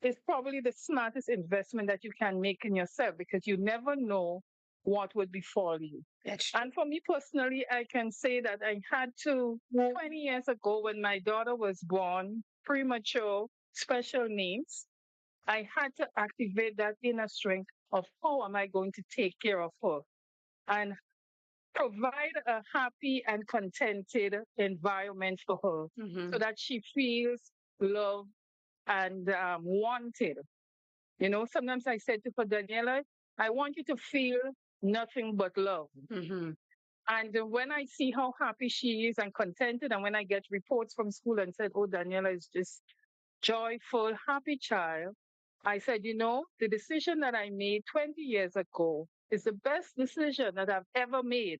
is probably the smartest investment that you can make in yourself because you never know what would befall you. That's true. And for me personally, I can say that I had to 20 years ago when my daughter was born, premature, special needs. I had to activate that inner strength of how am I going to take care of her and provide a happy and contented environment for her Mm-hmm. so that she feels loved and wanted. Sometimes I said to her, Daniela, I want you to feel nothing but love. Mm-hmm. And when I see how happy she is and contented, and when I get reports from school and said, oh, Daniela is just joyful, happy child, I said, the decision that I made 20 years ago is the best decision that I've ever made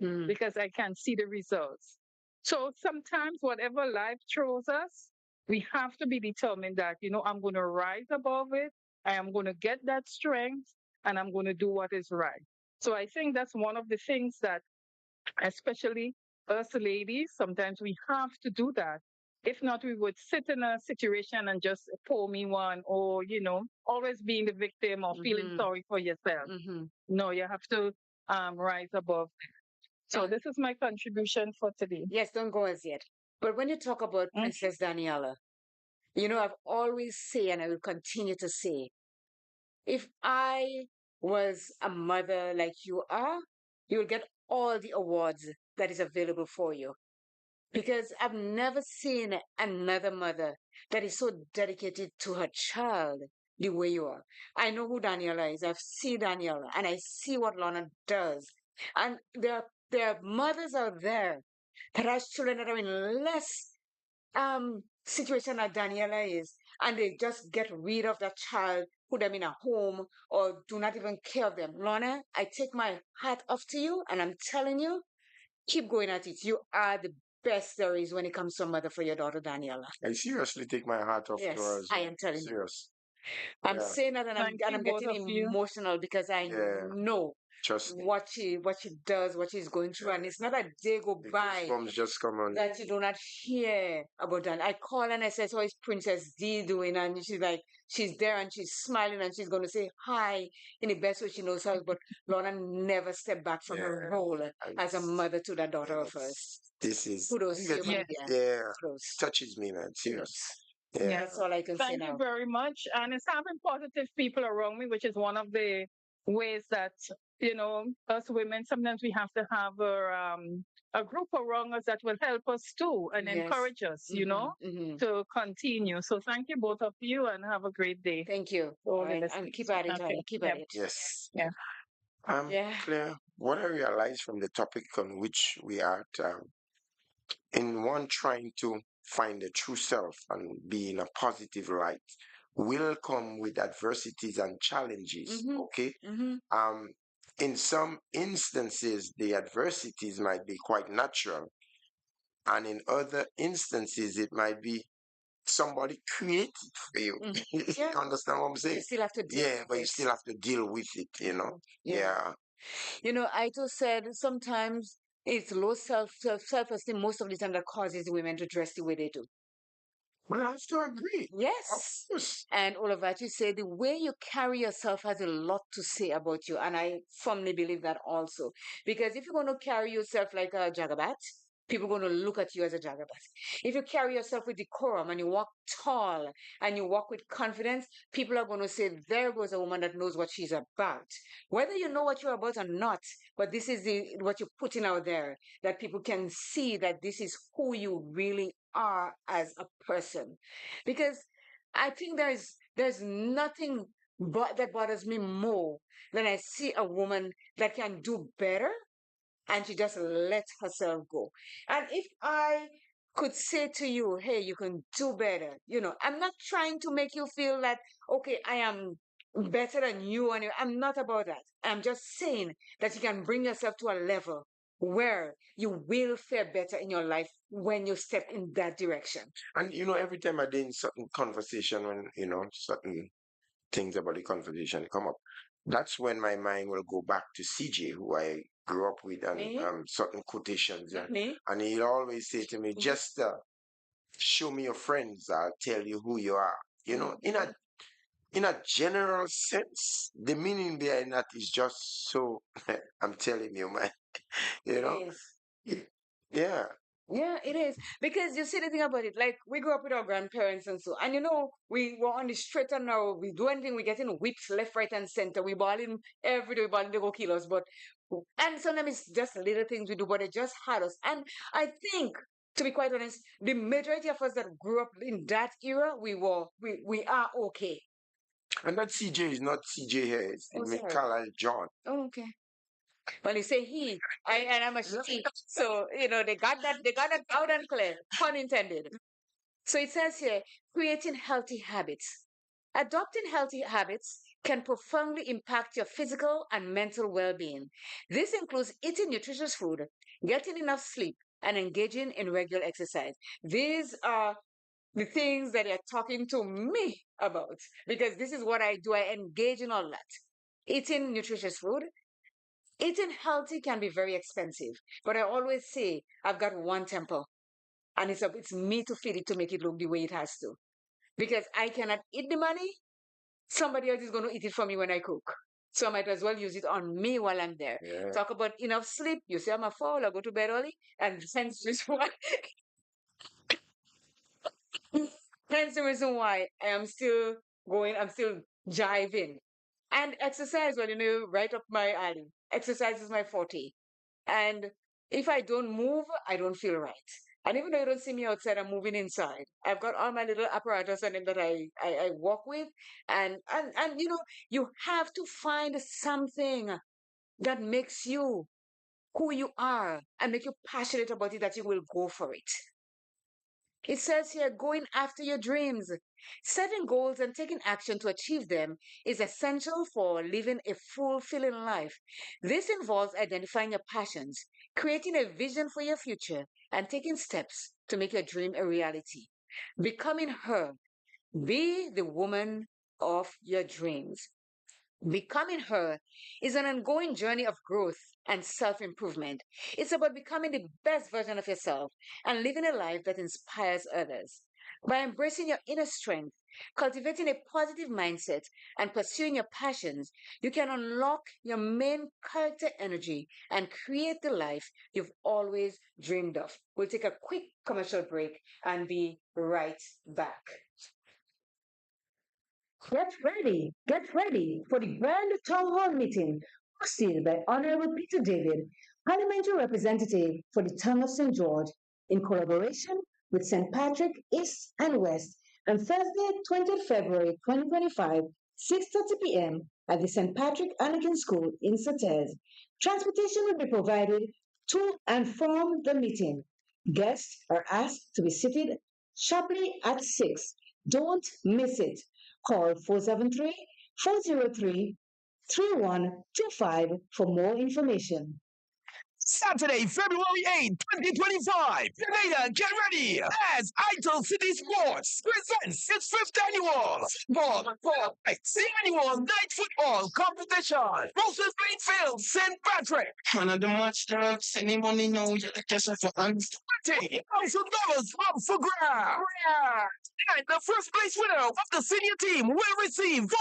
Mm-hmm. because I can see the results. So sometimes, whatever life throws us, we have to be determined that, I'm going to rise above it. I am going to get that strength and I'm going to do what is right. So I think that's one of the things that, especially us ladies, sometimes we have to do that. If not, we would sit in a situation and just pull me one or, always being the victim or feeling Mm-hmm. sorry for yourself. Mm-hmm. No, you have to rise above. So this is my contribution for today. Yes, don't go as yet. But when you talk about Mm. Princess Daniela, I've always say, and I will continue to say, if I was a mother like you are, you will get all the awards that is available for you. Because I've never seen another mother that is so dedicated to her child the way you are. I know who Daniela is. I've seen Daniela and I see what Lorna does. And there are mothers out there that has children that are in less situation like Daniela is, and they just get rid of that child, put them in a home, or do not even care of them. Lorna, I take my hat off to you, and I'm telling you, keep going at it. You are the best there is when it comes to a mother for your daughter, Daniela. I seriously take my hat off to Yes, her as I well. am telling you. Serious. I'm Yeah. saying that, and Thank I'm you, both getting of you. emotional because I Yeah. know Trust me. what she does, what she's going through, and it's not a day go The by goosebumps just come on. that you do not hear about that. I call and I said, "So is Princess D doing?" And she's like, she's there and she's smiling and she's going to say hi in the best way she knows how. But Lorna never stepped back from her Yeah. role And as a mother to that daughter of hers. this is Kudos to you, my Yes. dear. yeah, Kudos. touches me, man. Serious. Yes. Yeah. Yeah. That's all I can say Thank you now. very much. And it's having positive people around me, which is one of the ways that, us women, sometimes we have to have a group around us that will help us too and Yes. encourage us, Mm-hmm. to continue. So thank you, both of you, and have a great day. Thank you. To all All the right. And listeners. keep at it, Okay. honey. Keep Yeah. at it. Yes. Yeah. Yeah. Claire, what I realized from the topic on which we are at, in one trying to find the true self and be in a positive light, will come with adversities and challenges. Mm-hmm. Okay. Mm-hmm. Um, in some instances, the adversities might be quite natural, and in other instances, it might be somebody created for you. Mm-hmm. You Yeah. understand what I'm You saying? still have to deal Yeah, but with you it. still have to deal with it. Yeah. Yeah. Aito said sometimes it's low self-esteem most of the time that causes women to dress the way they do. Well, I have to agree. Of Yes. course. And all of that, you say the way you carry yourself has a lot to say about you. And I firmly believe that also. Because if you're going to carry yourself like a jagabat, people are going to look at you as a jagabas. If you carry yourself with decorum and you walk tall and you walk with confidence, people are going to say, there goes a woman that knows what she's about. Whether you know what you're about or not, but this is what you're putting out there, that people can see that this is who you really are as a person. Because I think there's nothing but that bothers me more than I see a woman that can do better and she just let herself go. And if I could say to you, hey, you can do better, I'm not trying to make you feel that, okay, I am better than you. And I'm not about that. I'm just saying that you can bring yourself to a level where you will fare better in your life when you step in that direction. And every time I did in certain conversation, when certain things about the conversation come up, that's when my mind will go back to CJ, who I grew up with, and Me? certain quotations. Me? And he'll always say to me, just show me your friends, I'll tell you who you are. In a general sense, the meaning behind that is just so, I'm telling you, man, you know? Yes. Yeah. Yeah, it is. Because you see the thing about it, like we grew up with our grandparents and so, and we were on the straight and narrow. We do anything, we getting whipped left, right, and center. We balling every day, we balling to go kill us. And sometimes it's just little things we do, but it just had us. And I think, to be quite honest, the majority of us that grew up in that era, we are okay. And that CJ is not CJ here, it's Oh, sorry. Carl John. Oh, okay. When you say he, and I'm a she, so they got that out and clear, pun intended. So it says here, creating healthy habits. Adopting healthy habits can profoundly impact your physical and mental well-being. This includes eating nutritious food, getting enough sleep, and engaging in regular exercise. These are the things that they're talking to me about because this is what I do. I engage in all that. Eating nutritious food, eating healthy can be very expensive, but I always say I've got one temple, and it's me to feed it to make it look the way it has to. Because I cannot eat the money, somebody else is going to eat it for me when I cook. So I might as well use it on me while I'm there. Yeah. Talk about enough sleep. You say I'm a foul, I go to bed early, and hence the reason why I'm still I'm still jiving. And exercise, well, right up my alley. Exercise is my forte. And if I don't move, I don't feel right. And even though you don't see me outside, I'm moving inside. I've got all my little apparatus and them that I walk with. And you have to find something that makes you who you are and make you passionate about it that you will go for it. It says here, going after your dreams. Setting goals and taking action to achieve them is essential for living a fulfilling life. This involves identifying your passions, creating a vision for your future, and taking steps to make your dream a reality. Becoming her. Be the woman of your dreams. Becoming her is an ongoing journey of growth and self improvement. It's about becoming the best version of yourself and living a life that inspires others. By embracing your inner strength, cultivating a positive mindset, and pursuing your passions, you can unlock your main character energy and create the life you've always dreamed of. We'll take a quick commercial break and be right back. Get ready for the Grand Town Hall meeting hosted by Honorable Peter David, Parliamentary Representative for the Town of St. George, in collaboration with St. Patrick East and West, on Thursday, 20th February 2025, 6:30 p.m. at the St. Patrick Anglican School in Sautez. Transportation will be provided to and from the meeting. Guests are asked to be seated sharply at 6. Don't miss it. Call 473-403-3125 for more information. Saturday, February 8th, 2025. Later, get ready as Idol City Sports presents its 5th annual annual night football competition. Roses Greenfield, St. Patrick. One of the match dogs, anybody know you just have to $20,000 up for grabs. And the first place winner of the senior team will receive $4,000.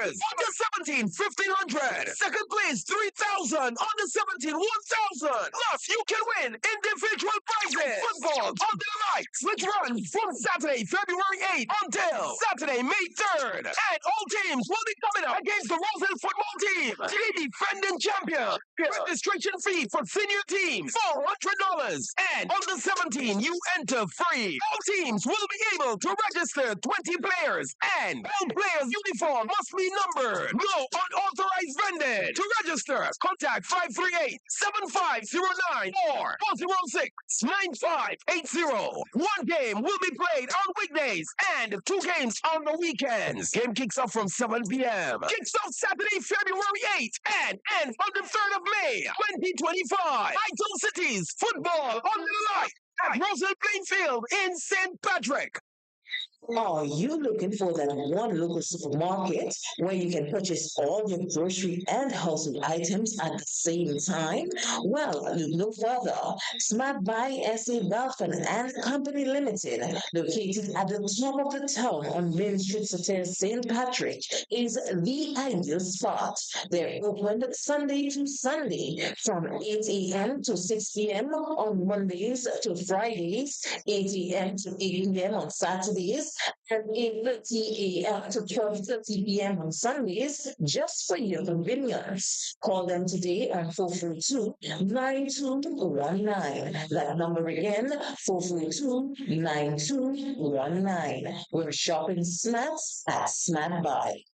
Under 17, 1,500. Second place, 3,000. Under 17, 1,000. Plus, you can win individual prizes. Football under the lights, which runs from Saturday, February 8th until Saturday, May 3rd. And all teams will be coming up against the Roselle football team, the defending champion. Registration fee for senior teams, $400. And under 17, you enter free. All teams will be able to register 20 players, and all players' uniform must be numbered. No unauthorized vending. To register, contact 538-7509 or 406-9580. One game will be played on weekdays and 2 games on the weekends. Game kicks off from 7 p.m. Kicks off Saturday, February 8th and ends on the 3rd of May, 2025. Idol Cities Football on the light at Roselle Plainfield in St. Patrick. Are you looking for that one local supermarket where you can purchase all your grocery and household items at the same time? Well, look no further. Smart Buy SA Belfon and Company Limited, located at the top of the town on Main Street, St. Patrick, is the ideal spot. They're open Sunday to Sunday from 8 a.m. to 6 p.m. on Mondays to Fridays, 8 a.m. to 8 p.m. on Saturdays, and 8:30 a.m. to 12:30 p.m. on Sundays, just for your convenience. Call them today on 442-9219. That number again, 442-9219. We're shopping snacks at Snack Buy.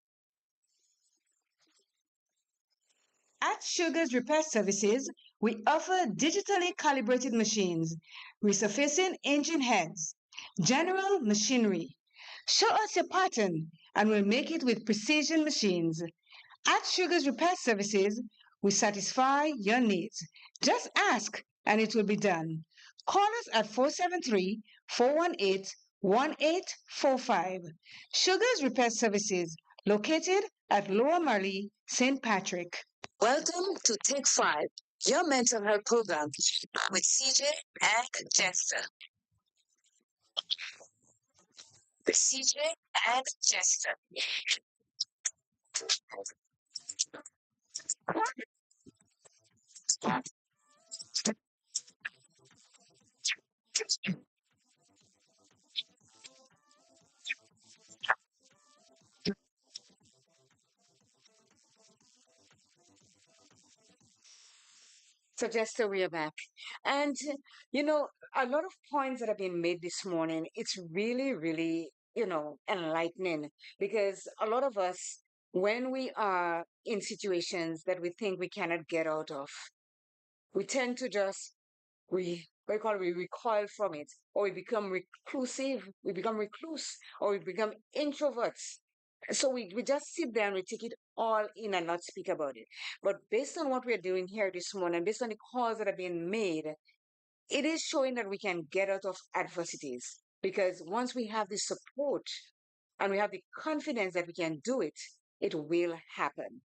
At Sugar's Repair Services, we offer digitally calibrated machines, resurfacing engine heads, general machinery. Show us your pattern and we'll make it with precision machines. At Sugar's Repair Services, we satisfy your needs. Just ask and it will be done. Call us at 473-418-1845. Sugar's Repair Services, located at Lower Marley, St. Patrick. Welcome to Take 5, your mental health program with CJ and Jester. With CJ and Jester. So, Jester, we are back. And, a lot of points that have been made this morning, it's really, really, enlightening because a lot of us, when we are in situations that we think we cannot get out of, we tend to just we recoil from it, or we become reclusive, we become recluse, or we become introverts. So we just sit there and we take it all in and not speak about it. But based on what we're doing here this morning, based on the calls that are being made, it is showing that we can get out of adversities. Because once we have the support and we have the confidence that we can do it, it will happen.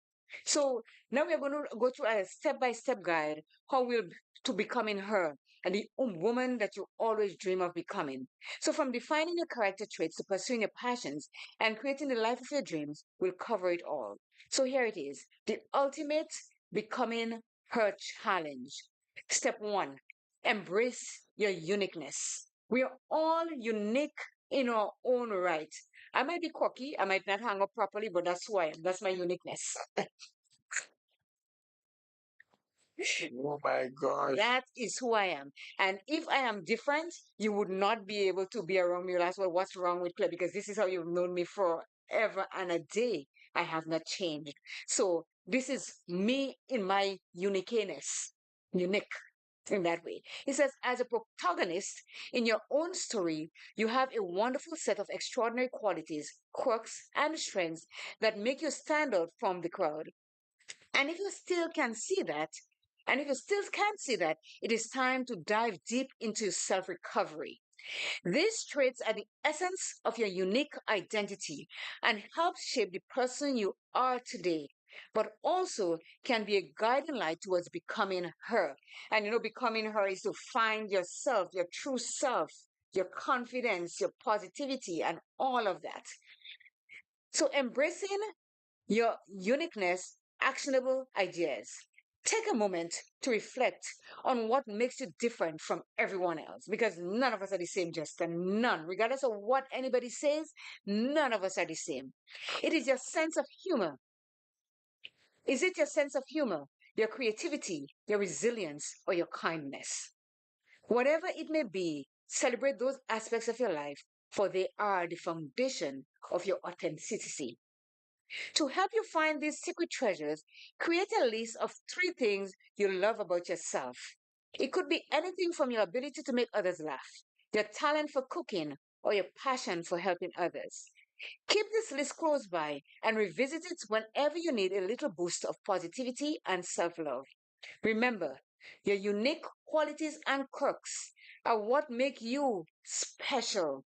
So now we are going to go through a step-by-step guide how we'll to becoming her and the woman that you always dream of becoming. So from defining your character traits to pursuing your passions and creating the life of your dreams, we'll cover it all. So here it is, the ultimate becoming her challenge. Step 1, embrace your uniqueness. We are all unique in our own right. I might be quirky, I might not hang up properly, but that's who I am. That's my uniqueness. Oh my gosh. That is who I am. And if I am different, you would not be able to be around me. You'll ask, well, what's wrong with Claire? Because this is how you've known me forever and a day. I have not changed. So this is me in my uniqueness. Unique in that way. He says, as a protagonist in your own story, you have a wonderful set of extraordinary qualities, quirks, and strengths that make you stand out from the crowd. And if you still can see that, and if you still can't see that, it is time to dive deep into self recovery. These traits are the essence of your unique identity and help shape the person you are today, but also can be a guiding light towards becoming her. And becoming her is to find yourself, your true self, your confidence, your positivity, and all of that. So, embracing your uniqueness, actionable ideas. Take a moment to reflect on what makes you different from everyone else because none of us are the same, Jester. None. Regardless of what anybody says, none of us are the same. It is your sense of humor. Is it your sense of humor, your creativity, your resilience, or your kindness? Whatever it may be, celebrate those aspects of your life, for they are the foundation of your authenticity. To help you find these secret treasures, create a list of 3 things you love about yourself. It could be anything from your ability to make others laugh, your talent for cooking, or your passion for helping others. Keep this list close by and revisit it whenever you need a little boost of positivity and self love. Remember, your unique qualities and quirks are what make you special.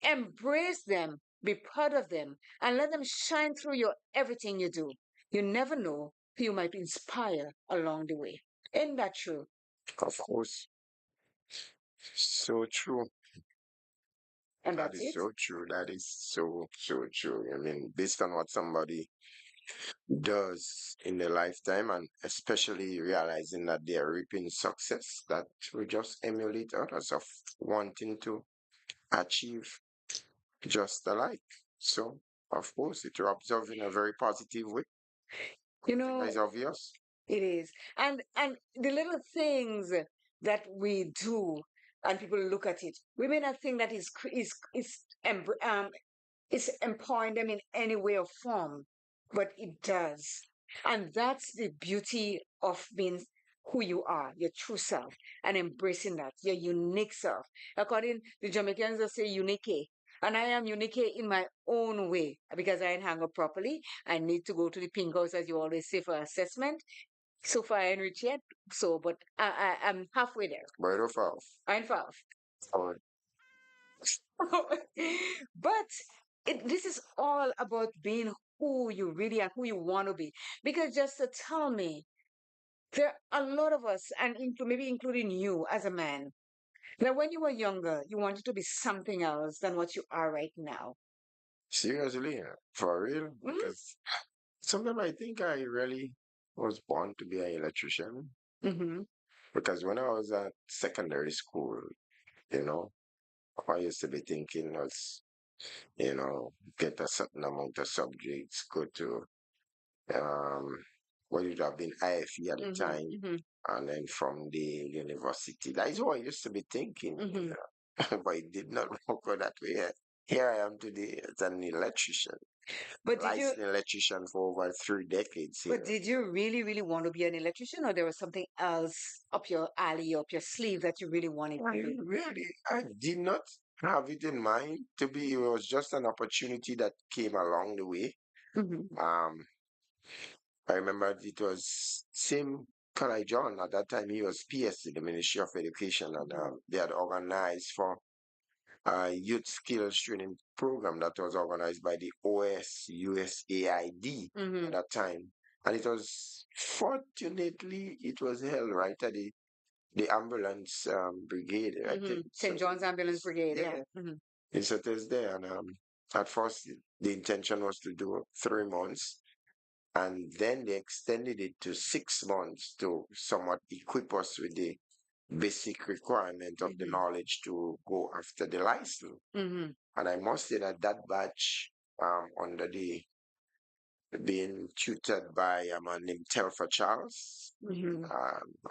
Embrace them, be proud of them, and let them shine through your everything you do. You never know who you might inspire along the way. Isn't that true? Of course. So true. And That that's is it. so true. That is so, so true. I mean, based on what somebody does in their lifetime, and especially realizing that they are reaping success, that we just emulate others of wanting to achieve just alike. So, of course, it rubs off in a very positive way. You That know, is obvious. it is. And the little things that we do and people look at it, we may not think that is empowering them in any way or form, but it does. And that's the beauty of being who you are, your true self, and embracing that, your unique self. According the Jamaicans, they say unique. And I am unique in my own way because I ain't hang up properly. I need to go to the pink house, as you always say, for assessment. So far, I ain't reached yet. So, but I'm halfway there. Right off. I'm far. All right. But this is all about being who you really are, who you want to be. Because just to tell me, there are a lot of us, and maybe including you as a man, that when you were younger, you wanted to be something else than what you are right now. Seriously, for real? Mhm. Because sometimes I think I really was born to be an electrician. Mm-hmm. Because when I was at secondary school, you know, I used to be thinking was, get a certain amount of subjects, go to what would have been IFE at the Mm-hmm. time, Mm-hmm. and then from the university. That is what I used to be thinking, Mm-hmm. but it did not work out that way. Here I am today as an electrician, But did you licensed electrician for over 3 decades but here. did you really, really want to be an electrician, or there was something else up your alley, up your sleeve that you really wanted to do? I did not have it in mind to be. It was just an opportunity that came along the way. Mm-hmm. Um, I remember it was same Kalai John at that time. He was PSC, the Ministry of Education, and they had organized for a youth skills training program that was organized by the OS USAID Mm-hmm. at that time. And it was fortunately it was held right at the ambulance brigade, I Mm-hmm. think. So St. John's Ambulance Brigade. yeah, Mm-hmm. it's it is there. And at first the intention was to do 3 months, and then they extended it to 6 months to somewhat equip us with the basic requirement of the Mm-hmm. knowledge to go after the license. Mm-hmm. And I must say that that batch, under the being tutored by a man named Telfer Charles. Mm-hmm.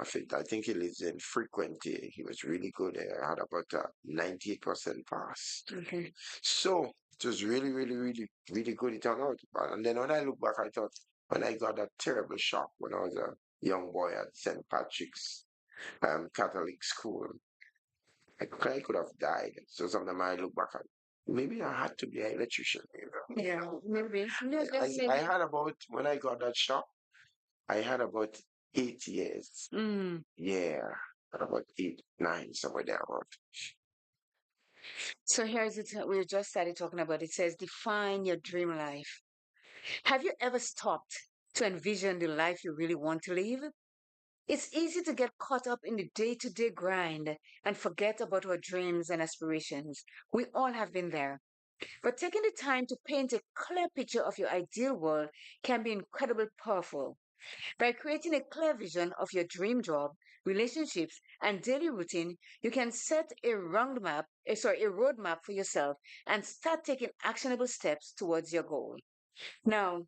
I think he lives in Frequency. He was really good. I had about a 98% pass. Okay. So it was really, really, really, really good. It turned out. And then when I look back, I thought when I got that terrible shock when I was a young boy at St. Patrick's Catholic school, I could have died. So sometimes I look back at maybe I had to be an electrician. Yeah, maybe. Yeah, just I maybe. had about when I got that shock, I had about 8 years. Mm. Yeah, about 8, 9, somewhere there. About. So here's it. We just started talking about. It says, define your dream life. Have you ever stopped to envision the life you really want to live? It's easy to get caught up in the day to day grind and forget about our dreams and aspirations. We all have been there. But taking the time to paint a clear picture of your ideal world can be incredibly powerful. By creating a clear vision of your dream job, relationships, and daily routine, you can set a roadmap for yourself and start taking actionable steps towards your goal. Now,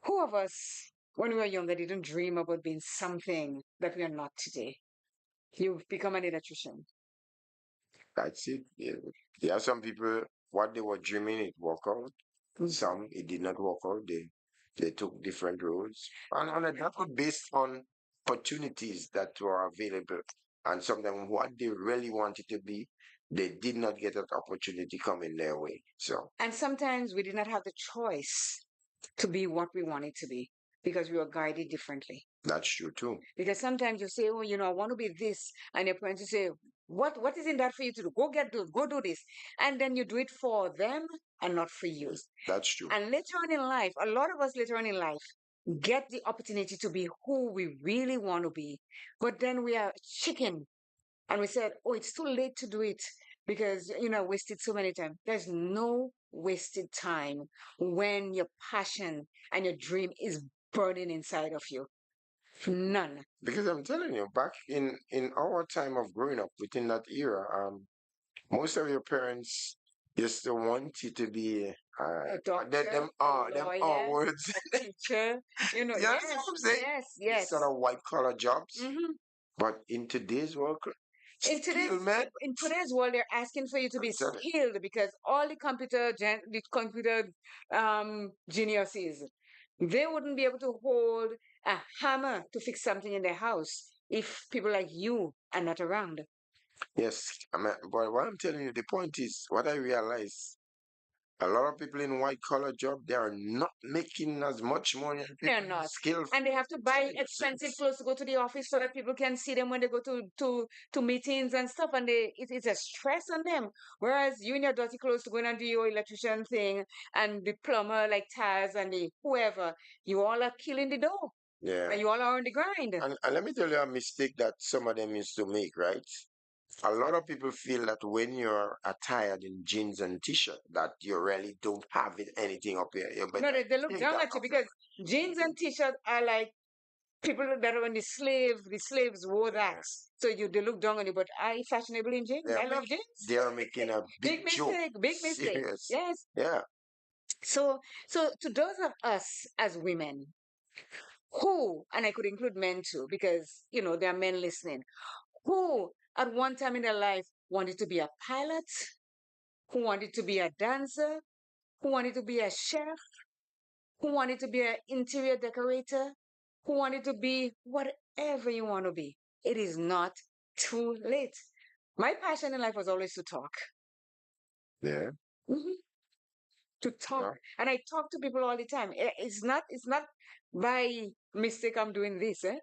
who of us, when we were younger, didn't dream about being something that we are not today? You've become an electrician. That's it. Yeah. There are some people, what they were dreaming, it worked out. Some, it did not work out. They took different roads. And that was based on opportunities that were available. And sometimes what they really wanted to be, they did not get that opportunity coming their way. So, And sometimes we did not have the choice to be what we wanted to be because we were guided differently. that's true too. Because sometimes you say, oh, I want to be this. And your parents will say, what is in that for you to do? Go do this. And then you do it for them and not for you. That's true. And later on in life, a lot of us later on in life get the opportunity to be who we really want to be. But then we are chicken and we said, oh, it's too late to do it because, wasted so many times. There's no wasted time when your passion and your dream is burning inside of you. None. Because I'm telling you, back in our time of growing up within that era, most of your parents used to want you to be A doctor, them a lawyer, words. a teacher, You yes, understand what I'm saying? yes, These yes. sort of white collar jobs. Mhm. But in today's world, In today's skill, man. in today's world, they're asking for you to be I'm telling you. skilled because all the computer geniuses, they wouldn't be able to hold a hammer to fix something in their house if people like you are not around. Yes, I mean, but what I'm telling you, the point is, what I realize, a lot of people in white collar job, they are not making as much money as They're people not. skilled. And they have to buy expensive clothes to go to the office so that people can see them when they go to meetings and stuff. And it's a stress on them. Whereas you in your dirty clothes to go and do your electrician thing and the plumber like Taz and the whoever, you all are killing the dough. Yeah. And you all are on the grind. And let me tell you a mistake that some of them used to make, right? A lot of people feel that when you're attired in jeans and t-shirt, that you really don't have anything up here. You No, better they look take down that at you off. because jeans and t-shirt are like people that are on the slaves wore that. So they look down on you, but I fashionable in jeans. They're I love making, jeans. they are making a Big big joke. mistake, big mistake. Serious. Yes. Yeah. So to those of us as women who, and I could include men too, because there are men listening, who at one time in their life wanted to be a pilot, who wanted to be a dancer, who wanted to be a chef, who wanted to be an interior decorator, who wanted to be whatever you want to be. It is not too late. My passion in life was always to talk. Yeah. Mhm. To talk. Yeah. And I talk to people all the time. It's not by mistake I'm doing this, eh?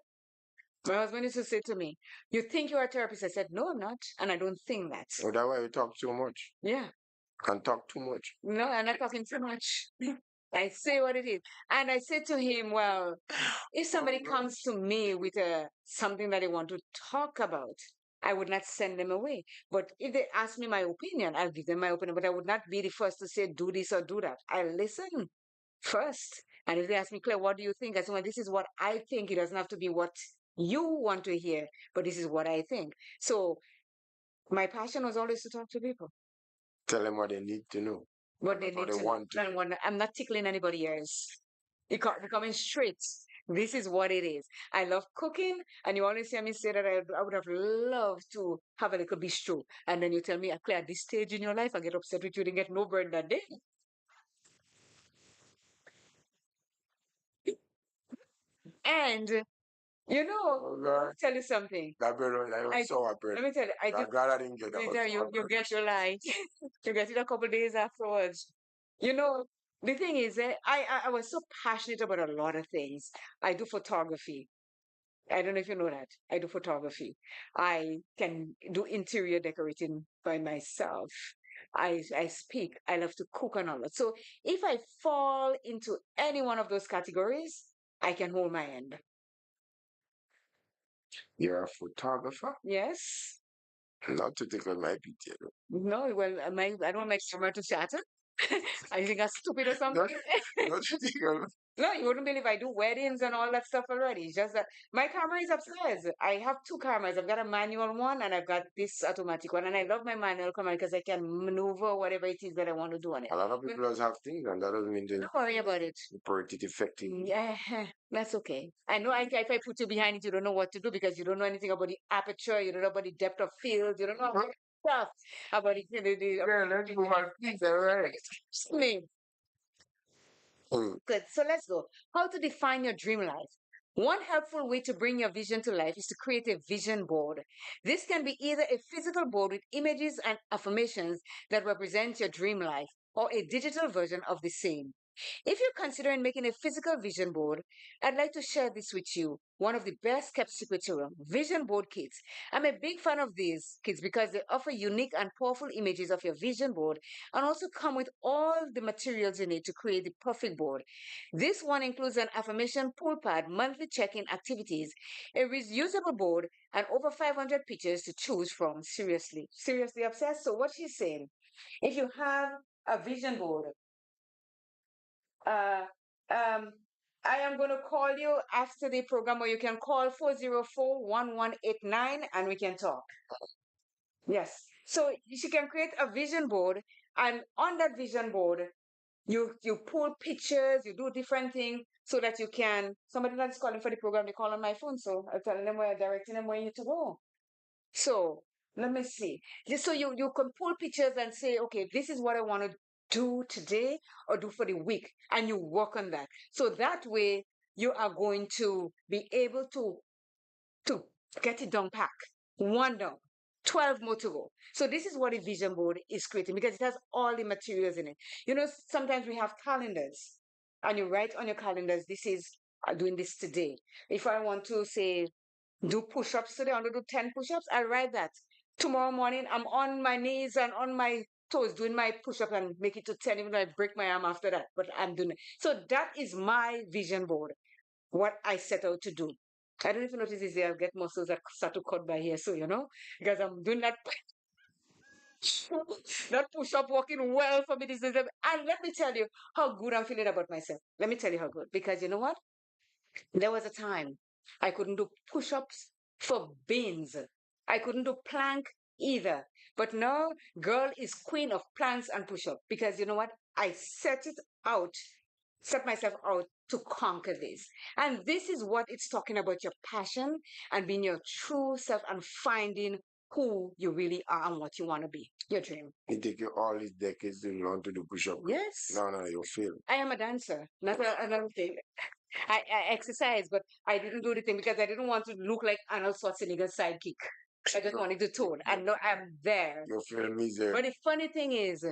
My husband used to say to me, you think you're a therapist? I said, no, I'm not. And I don't think that. So that's why you talk too much. Yeah. And talk too much. No, I'm not talking too much. I say what it is. And I said to him, well, if somebody comes to me with something that they want to talk about, I would not send them away. But if they ask me my opinion, I'll give them my opinion. But I would not be the first to say, do this or do that. I listen first. And if they ask me, Claire, what do you think? I say, well, this is what I think. It doesn't have to be what you want to hear, but this is what I think. So my passion was always to talk to people. Tell them what they need to know. What they What need they to want to. know. I'm not tickling anybody else. We're coming straight. This is what it is. I love cooking, and you always hear me say that I would have loved to have a little bistro. And then you tell me, Claire, at this stage in your life, I get upset with you, didn't get no bird that day. And Oh, God. tell you something. That bread, I I, saw a bread. let me tell you, I'm glad I didn't get that. later you get your lie. You get it a couple days afterwards. The thing is, I was so passionate about a lot of things. I do photography. I don't know if you know that. I do photography. I can do interior decorating by myself. I speak. I love to cook and all that. So if I fall into any one of those categories, I can hold my end. You're a photographer? Yes. Not to take on my picture. No, well, I don't make camera to shatter. I think I'm stupid or something. Not to take on. No, you wouldn't believe I do weddings and all that stuff already. It's just that my camera is upstairs. I have two cameras. I've got a manual one and I've got this automatic one. And I love my manual camera because I can maneuver whatever it is that I want to do on it. A lot of people does have things, and that doesn't mean they're Don't worry about it. pretty effective. Yeah, that's okay. I know if I put you behind it, you don't know what to do because you don't know anything about the aperture, you don't know about the depth of field, you don't know about stuff about Yeah, let's move on. All right. me. Good. So let's go. How to define your dream life. One helpful way to bring your vision to life is to create a vision board. This can be either a physical board with images and affirmations that represent your dream life, or a digital version of the same. If you're considering making a physical vision board, I'd like to share this with you. One of the best kept secrets around vision board kits. I'm a big fan of these kits because they offer unique and powerful images of your vision board and also come with all the materials you need to create the perfect board. This one includes an affirmation pool pad, monthly check-in activities, a reusable board, and over 500 pictures to choose from. Seriously obsessed. So what she's saying, if you have a vision board, uh, I am going to call you after the program, or you can call 404-1189 and we can talk. Yes. So she can create a vision board, and on that vision board, you pull pictures, you do different things so that you can. Somebody that's calling for the program, they call on my phone, so I'm telling them where, directing them where you need to go. So let me see. Just so you can pull pictures and say, okay, this is what I want to do today or do for the week, and you work on that. So that way you are going to be able to get it done pack. One done. 12 more to go. So this is what a vision board is creating because it has all the materials in it. You know, sometimes we have calendars and you write on your calendars, this is doing this today. If I want to say do push-ups today, I want to do 10 push-ups, I'll write that. Tomorrow morning, I'm on my knees and on my toes doing my push-up and make it to 10, even though I break my arm after that, but I'm doing it. So that is my vision board, what I set out to do. I don't even notice this there. I get muscles that start to cut by here, so because I'm doing that that push-up working well for me. And let me tell you how good I'm feeling about myself. Let me tell you how good. Because you know what? There was a time I couldn't do push-ups for beans. I couldn't do plank either. But now, girl is queen of planks and push-up because you know what? I set myself out to conquer this. And this is what it's talking about, your passion and being your true self and finding who you really are and what you want to be. Your dream. It take you all these decades to learn to do push-up. Yes. No, you fail. I am a dancer, not another thing. I exercise, but I didn't do the thing because I didn't want to look like Arnold Schwarzenegger's sidekick. I just wanted to tone. And now I'm there. You're feeling miserable. But the funny thing is,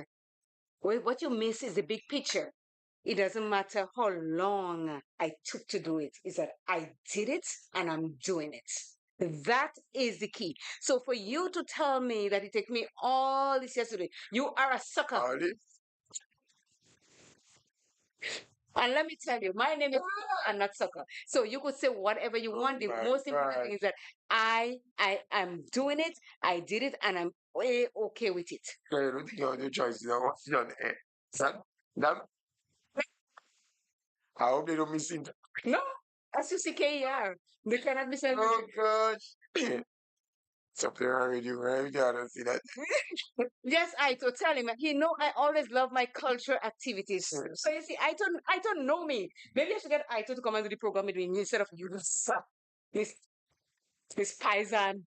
what you miss is the big picture. It doesn't matter how long I took to do it. It's that I did it and I'm doing it. That is the key. So for you to tell me that it took me all this years to do it, you are a sucker. All this? And let me tell you, my name is and not sucker. So you could say whatever you want. The my most important God. thing is that I am doing it, I did it, and I'm way okay with it. I don't think you have the choice. You know what's done. That, I hope they don't miss it. No, SUCKER. They cannot be said. Oh, gosh. Something wrong with you, right? I don't see that. Yes, I to tell him. He know I always love my cultural activities. So you see, I don't know me. Maybe I should get Aito to come and do the program with me instead of you, this paisan.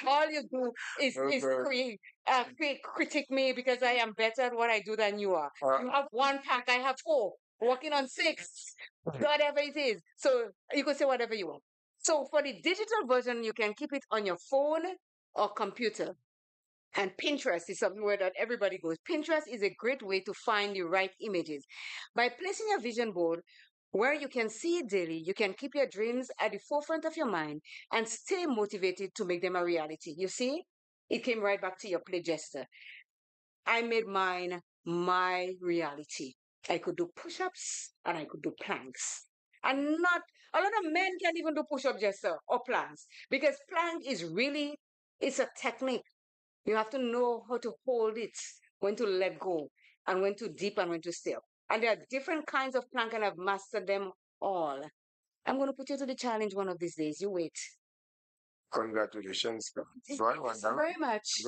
All you do is Okay. critique me because I am better at what I do than you are. You have one pack, I have four. Working on six, whatever it is. So you can say whatever you want. So for the digital version, you can keep it on your phone or computer. And Pinterest is somewhere that everybody goes. Pinterest is a great way to find the right images. By placing a vision board where you can see it daily, you can keep your dreams at the forefront of your mind and stay motivated to make them a reality. You see, it came right back to your play, Jester. I made mine my reality. I could do push ups and I could do planks. And not a lot of men can't even do push-up Jester or planks because plank is really it's a technique. You have to know how to hold it, when to let go, and when to dip and when to stay up. And there are different kinds of plank, and I've mastered them all. I'm going to put you to the challenge one of these days. You wait. Congratulations. Thank Go on, you one so down. very much.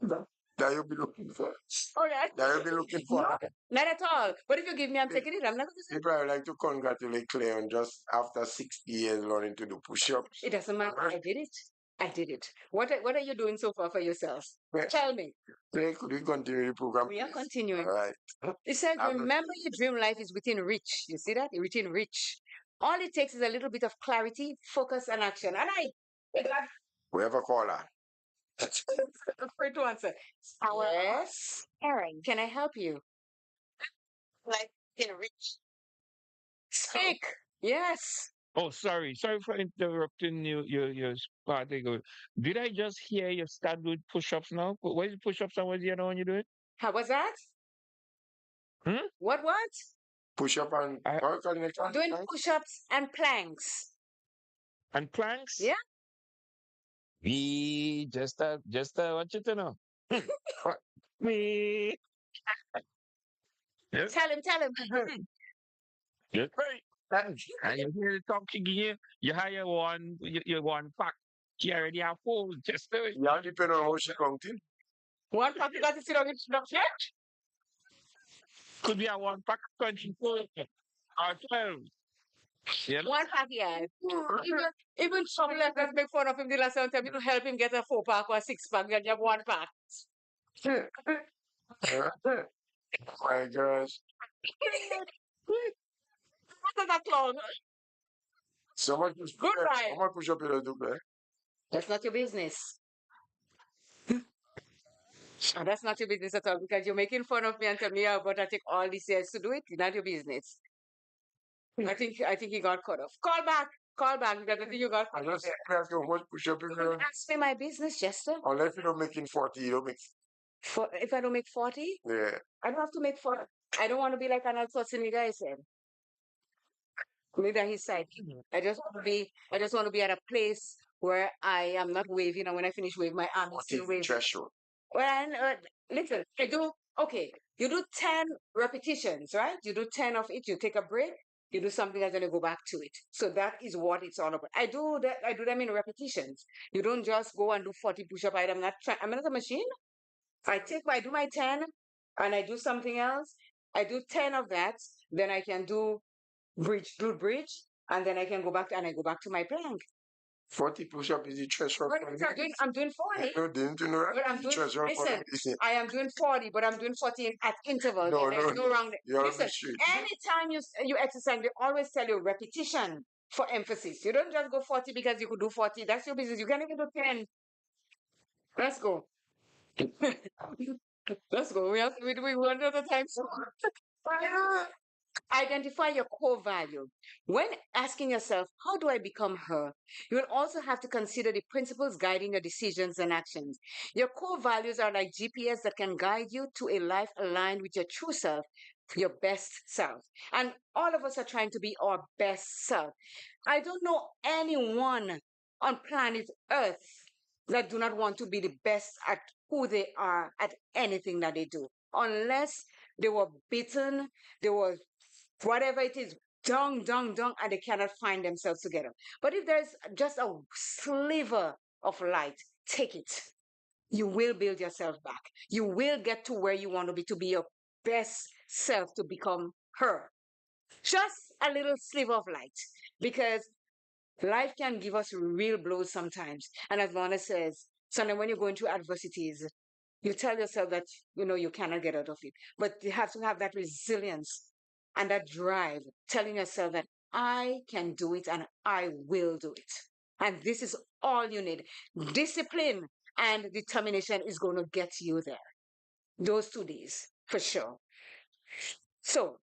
That you'll be looking for. All right. That you'll be looking for. No, not at all. But if you give me, I'm taking it. I'm not going to say People would like to congratulate Claire on just after 60 years learning to do push-ups. it doesn't matter. I did it. I did it. What are you doing so far for yourselves? Well, Tell me. Claire, could we continue the program? We are continuing. All right. It says, I'm not- remember your dream life is within reach. You see that? Within reach. All it takes is a little bit of clarity, focus, and action. And I got We have a caller. afraid to answer. Yes. Aaron, can I help you? Like in reach. Speak. Yes. Oh, sorry. Sorry for interrupting you, your party. Did I just hear you start doing push-ups now? What is push-ups and what's the other one you're doing? How was that? Hmm? What? Push-up and I- what call the next one? Doing push-ups and planks. And planks? Yeah. Just want you to know. Me. Yes. Tell him. Yes, right. And you hear the talking here, you hire one, you one pack. You already have four. Just do it. Yeah, depending on how she counting. One pack you got to sit on it. Could be a one pack 24 or 12. You know? One pack, yeah. Even some left make fun of him the last time to help him get a 4-pack or a 6-pack. You have one pack. My gosh. What is that clown? So much push Goodbye. How much push-up you do, Claire? That's not your business. And that's not your business at all because you're making fun of me and tell me about I take all these years to do it. It's not your business. I think he got cut off. Call back because I think you got I cut off. just ask you how much push-up you do. Ask me my business, Jester. Unless you don't making 40, you don't make. If I don't make 40, Yeah. I don't have to make 40. I don't want to be like Arnold Schwarzenegger, I said. Neither his side. I just want to be at a place where I am not waving, and when I finish waving, my arm is What still is the waving. threshold? Well, listen, you do 10 repetitions, right? You do 10 of it, you take a break, you do something else, and you go back to it. So that is what it's all about. I do them in repetitions. You don't just go and do 40 push-up. I'm not a machine. I do my 10 and I do something else. I do 10 of that, then I can do bridge, and then I can go back and I go back to my plank. 40 push-up is the threshold But for I'm doing 40. No, didn't you know that? But I'm doing, Threshold for listen, medicine. I am doing 40, but I'm doing 40 at intervals. No, There's no, no wrong there. you have to Listen, be straight. anytime you exercise, they always tell you repetition for emphasis. You don't just go 40 because you could do 40. That's your business. You can even do 10. Let's go. Let's go. We do one at a time. Identify your core value. When asking yourself, how do I become her? You will also have to consider the principles guiding your decisions and actions. Your core values are like GPS that can guide you to a life aligned with your true self, your best self. And all of us are trying to be our best self. I don't know anyone on planet Earth that do not want to be the best at who they are, at anything that they do, unless they were bitten, they were whatever it is, dung, and they cannot find themselves together. But if there's just a sliver of light, take it. You will build yourself back. You will get to where you want to be your best self, to become her. Just a little sliver of light, because life can give us real blows sometimes. And as Lorna says, sometimes when you're going through adversities, you tell yourself that you cannot get out of it. But you have to have that resilience and that drive, telling yourself that I can do it and I will do it. And this is all you need. Discipline and determination is going to get you there. Those 2 days, for sure. So,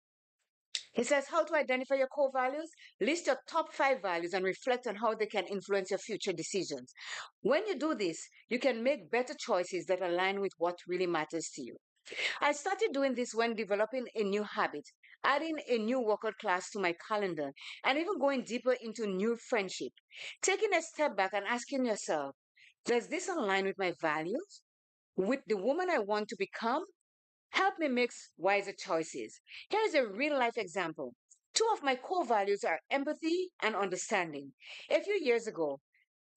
it says how to identify your core values. List your top 5 values and reflect on how they can influence your future decisions. When you do this, you can make better choices that align with what really matters to you. I started doing this when developing a new habit. adding a new workout class to my calendar, and even going deeper into new friendship. Taking a step back and asking yourself, does this align with my values? With the woman I want to become? Help me make wiser choices. Here is a real life example. Two of my core values are empathy and understanding. A few years ago,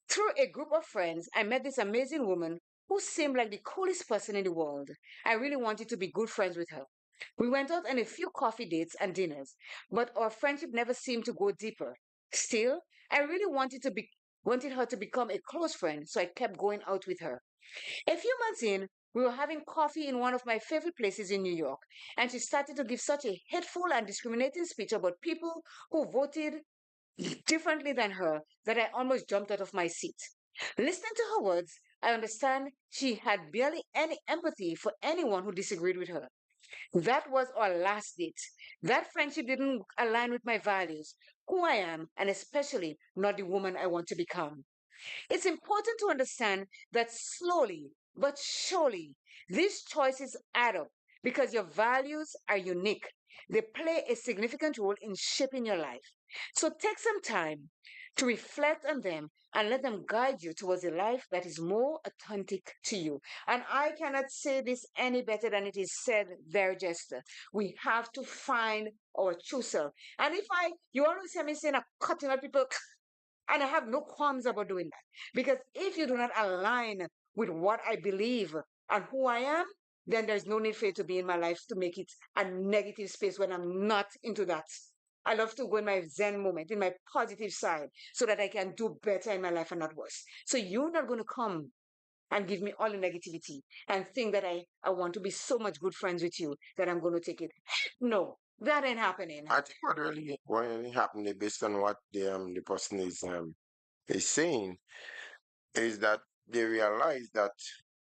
through a group of friends, I met this amazing woman who seemed like the coolest person in the world. I really wanted to be good friends with her. We went out on a few coffee dates and dinners, but our friendship never seemed to go deeper. Still, I really wanted her to become a close friend, so I kept going out with her. A few months in, we were having coffee in one of my favorite places in New York, and she started to give such a hateful and discriminating speech about people who voted differently than her that I almost jumped out of my seat. Listening to her words, I understand she had barely any empathy for anyone who disagreed with her. That was our last date. That friendship didn't align with my values, who I am, and especially not the woman I want to become. It's important to understand that slowly but surely these choices add up because your values are unique. They play a significant role in shaping your life. So take some time to reflect on them and let them guide you towards a life that is more authentic to you. And I cannot say this any better than it is said there, Jester. We have to find our true self. And you always hear me saying, I'm cutting out people. And I have no qualms about doing that. Because if you do not align with what I believe and who I am, then there's no need for you to be in my life to make it a negative space when I'm not into that. I love to go in my Zen moment, in my positive side, so that I can do better in my life and not worse. So you're not going to come and give me all the negativity and think that I want to be so much good friends with you that I'm going to take it. No, that ain't happening. I think what really happened based on what the person is saying is that they realize that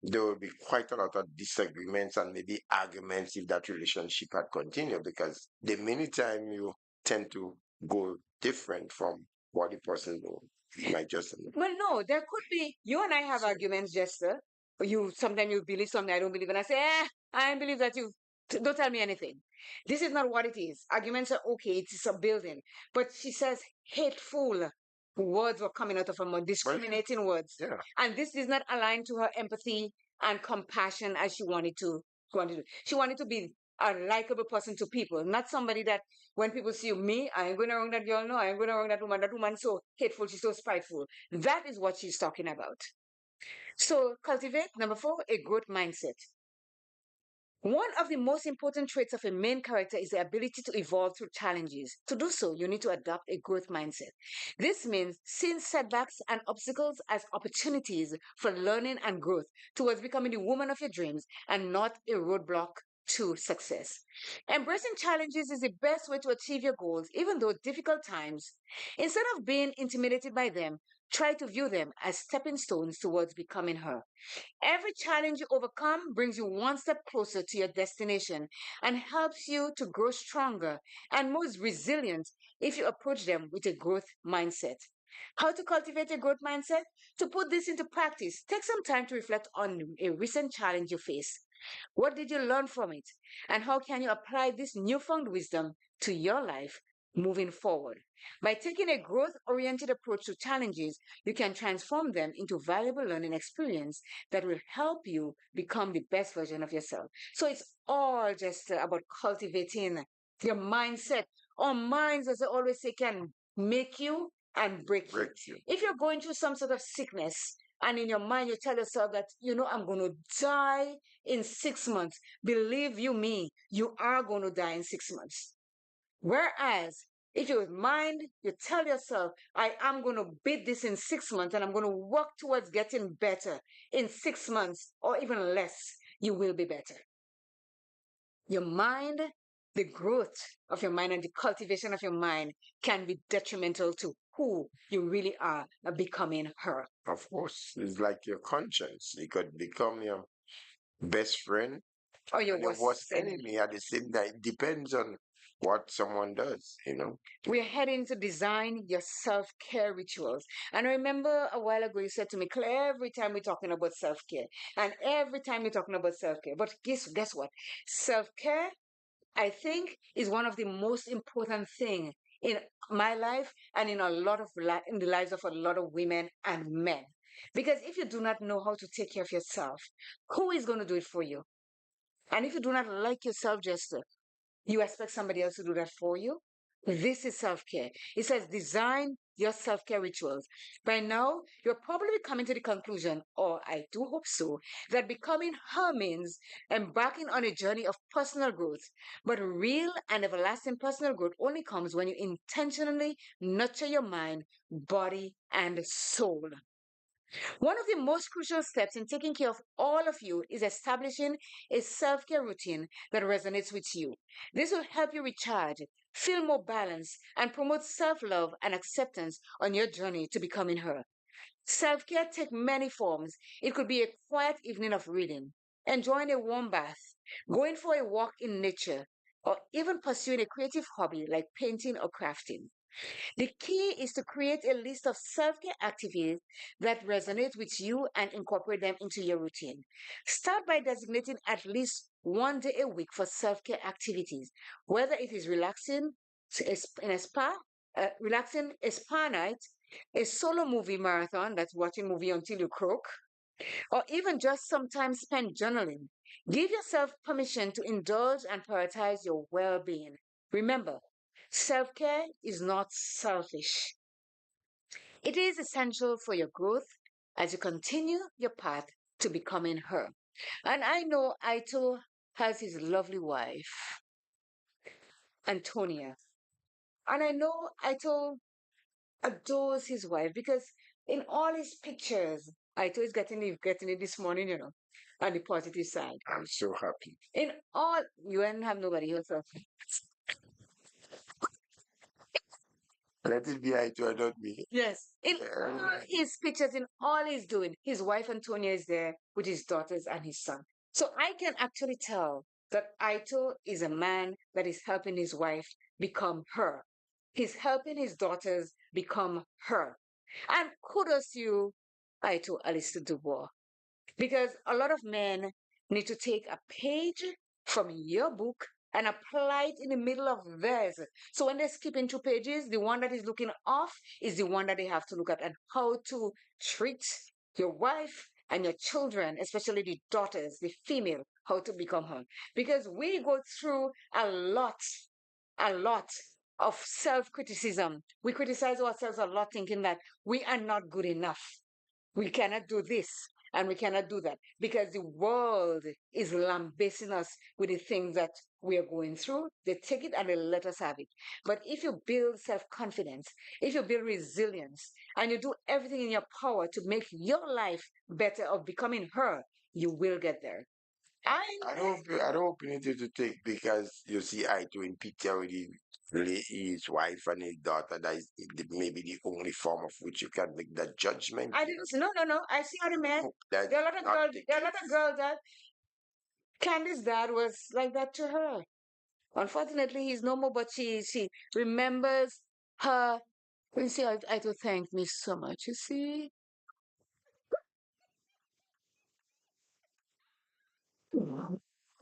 there will be quite a lot of disagreements and maybe arguments if that relationship had continued because the many time you tend to go different from what the person do. Might just Well, no, there could be. You and I have arguments, Jester. You sometimes you believe something I don't believe, and I say, I don't believe that you. Don't tell me anything. This is not what it is. Arguments are okay. It is a building, but she says hateful words were coming out of her mouth, discriminating words, yeah. and this is not aligned to her empathy and compassion as she wanted to. She wanted to be a likable person to people, not somebody that when people see me, I ain't going to wrong that girl, no, I ain't going to wrong that woman. That woman's so hateful, she's so spiteful. That is what she's talking about. So cultivate, number 4, a growth mindset. One of the most important traits of a main character is the ability to evolve through challenges. To do so, you need to adopt a growth mindset. This means seeing setbacks and obstacles as opportunities for learning and growth towards becoming the woman of your dreams and not a roadblock to success. Embracing challenges is the best way to achieve your goals, even though difficult times. Instead of being intimidated by them, try to view them as stepping stones towards becoming her. Every challenge you overcome brings you one step closer to your destination and helps you to grow stronger and more resilient if you approach them with a growth mindset. How to cultivate a growth mindset? To put this into practice, take some time to reflect on a recent challenge you faced. What did you learn from it? And how can you apply this newfound wisdom to your life moving forward? By taking a growth oriented approach to challenges, you can transform them into valuable learning experience that will help you become the best version of yourself. So it's all just about cultivating your mindset. Our minds, as I always say, can make you and break you. If you're going through some sort of sickness and in your mind you tell yourself that, I'm going to die in 6 months, believe you me, you are going to die in 6 months. Whereas if you mind, you tell yourself, I am going to beat this in 6 months and I'm going to work towards getting better in 6 months or even less, you will be better. Your mind, the growth of your mind and the cultivation of your mind can be detrimental to who you really are becoming her. Of course, it's like your conscience. It could become your best friend Or your and your worst worst enemy. enemy at the same time. It depends on what someone does. We're heading to design your self-care rituals. And I remember a while ago you said to me, Claire, every time we're talking about self-care, and every time you're talking about self-care. But guess what? Self-care I think is one of the most important thing in my life and in a lot of in the lives of a lot of women and men. Because if you do not know how to take care of yourself, who is going to do it for you? And if you do not like yourself, Jester, you expect somebody else to do that for you? This is self care. It says design your self care rituals. By now, you're probably coming to the conclusion, or I do hope so, that becoming her means embarking on a journey of personal growth. But real and everlasting personal growth only comes when you intentionally nurture your mind, body, and soul. One of the most crucial steps in taking care of all of you is establishing a self care routine that resonates with you. This will help you recharge, feel more balanced, and promote self love and acceptance on your journey to becoming her. Self care takes many forms. It could be a quiet evening of reading, enjoying a warm bath, going for a walk in nature, or even pursuing a creative hobby like painting or crafting. The key is to create a list of self care activities that resonate with you and incorporate them into your routine. Start by designating at least 1 day a week for self care activities, whether it is in a spa, relaxing a spa night, a solo movie marathon, that's watching movie until you croak, or even just some time spent journaling. Give yourself permission to indulge and prioritize your well being. Remember, self care is not selfish, it is essential for your growth as you continue your path to becoming her. And I know Aito has his lovely wife, Antonia. And I know Aito adores his wife because in all his pictures, Aito is getting it this morning, on the positive side. I'm so happy. In all, you ain't have nobody else. Let it be I to not me. Yes. In all his pictures, in all he's doing, his wife Antonia is there with his daughters and his son. So I can actually tell that Aito is a man that is helping his wife become her. He's helping his daughters become her. And kudos to you, Aito Alistair Dubois. Because a lot of men need to take a page from your book and apply it in the middle of theirs. So when they skip into pages, the one that is looking off is the one that they have to look at and how to treat your wife and your children, especially the daughters, the female, how to become her. Because we go through a lot of self criticism. We criticize ourselves a lot, thinking that we are not good enough. We cannot do this and we cannot do that because the world is lambasting us with the things that we are going through. They take it and they let us have it. But if you build self confidence, if you build resilience, and you do everything in your power to make your life better of becoming her, you will get there. I don't open you to take because you see I to in picture with his wife and his daughter. That is maybe the only form of which you can make that judgment. I didn't. No. I see other men. That's There are a lot of not girls. the There are a lot of case. girls that Candy's dad was like that to her. Unfortunately, he's no more, but she remembers her. You see, I to thank me so much. You see,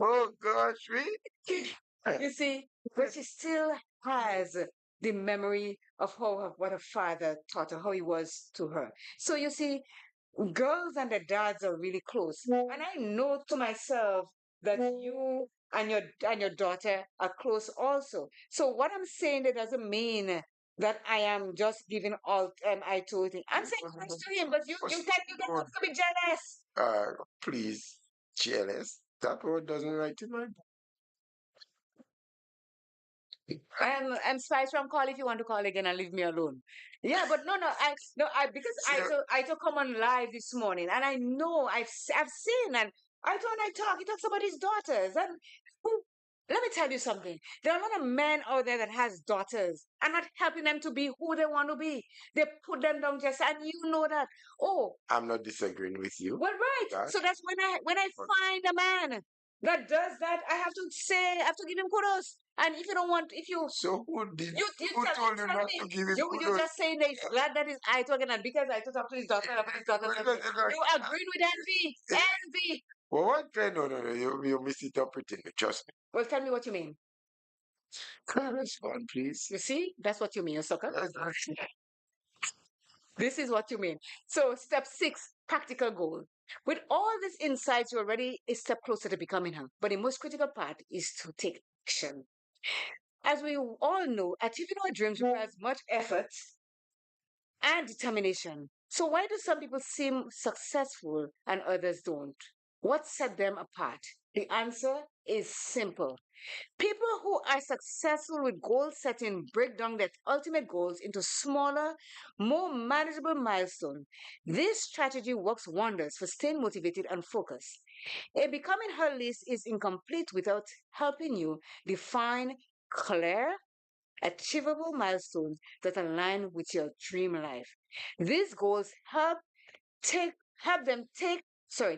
Oh gosh, really? you see, but she still has the memory of how what her father taught her, how he was to her. So you see, girls and their dads are really close, and I know to myself that you and your daughter are close also. So what I'm saying that doesn't mean that I am just giving all I told him. I'm saying close to him, but you can also be jealous. Please, jealous. That word doesn't write in my book. I'm Spice from call if you want to call again and leave me alone. Yeah, but I because So, I took come on live this morning and I know I've seen and I told I talk he talks about his daughters and who, let me tell you something. There are a lot of men out there that has daughters and not helping them to be who they want to be. They put them down just and you know that. Oh, I'm not disagreeing with you. well, right. That, So that's when I but find a man that does that, I have to say, I have to give him kudos. And if you don't want, if you so who tell told you tell not me, to give him you kudos? just saying that he's glad that is I talking and because I talk to his daughter about his daughter. You agreeing with envy, envy. Well, what? No. You misinterpreting me. Trust me. Well, tell me what you mean. Respond, please. You see, that's what you mean, sucker. This is what you mean. So, step 6, practical goal. With all these insights, you're already a step closer to becoming her. But the most critical part is to take action. As we all know, achieving our dreams requires much effort and determination. So, why do some people seem successful and others don't? What set them apart? The answer is simple. People who are successful with goal setting break down their ultimate goals into smaller, more manageable milestones. This strategy works wonders for staying motivated and focused. A becoming her list is incomplete without helping you define clear, achievable milestones that align with your dream life. These goals help them take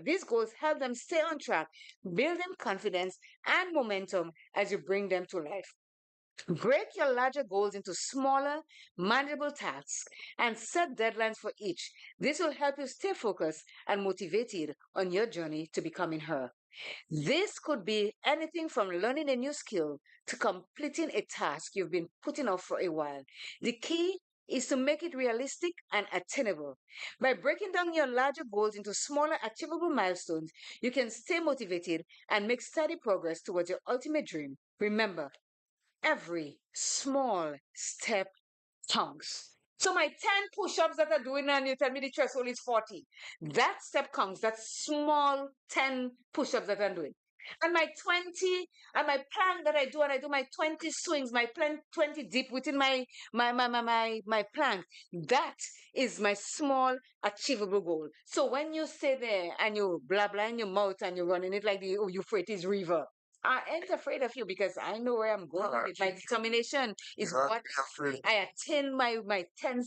these goals help them stay on track, build them confidence and momentum as you bring them to life. Break your larger goals into smaller, manageable tasks and set deadlines for each. This will help you stay focused and motivated on your journey to becoming her. This could be anything from learning a new skill to completing a task you've been putting off for a while. The key is to make it realistic and attainable. By breaking down your larger goals into smaller, achievable milestones, you can stay motivated and make steady progress towards your ultimate dream. Remember, every small step counts. So my 10 push-ups that I'm doing and you tell me the threshold is 40. That step counts. That small 10 push-ups that I'm doing. And my 20 and my plank that I do, and I do my 20 swings, my plank 20 deep within my plank. That is my small achievable goal. So when you stay there and you blah blah in your mouth and you're running it like the Euphrates River, I ain't afraid of you because I know where I'm going with it. My determination is what I attain my ten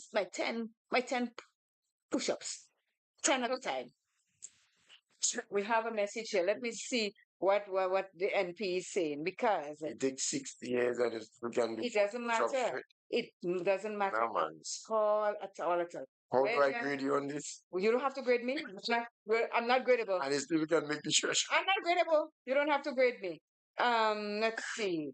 push-ups. 10 at a time. We have a message here. Let me see what the NP is saying because It takes 60 years and we can do it doesn't matter. It doesn't matter No, man. at all, at all, at all. How do I grade you on this? Well, you don't have to grade me. I'm not gradable. And still we can make the stretch. I'm not gradable. You don't have to grade me. Let's see.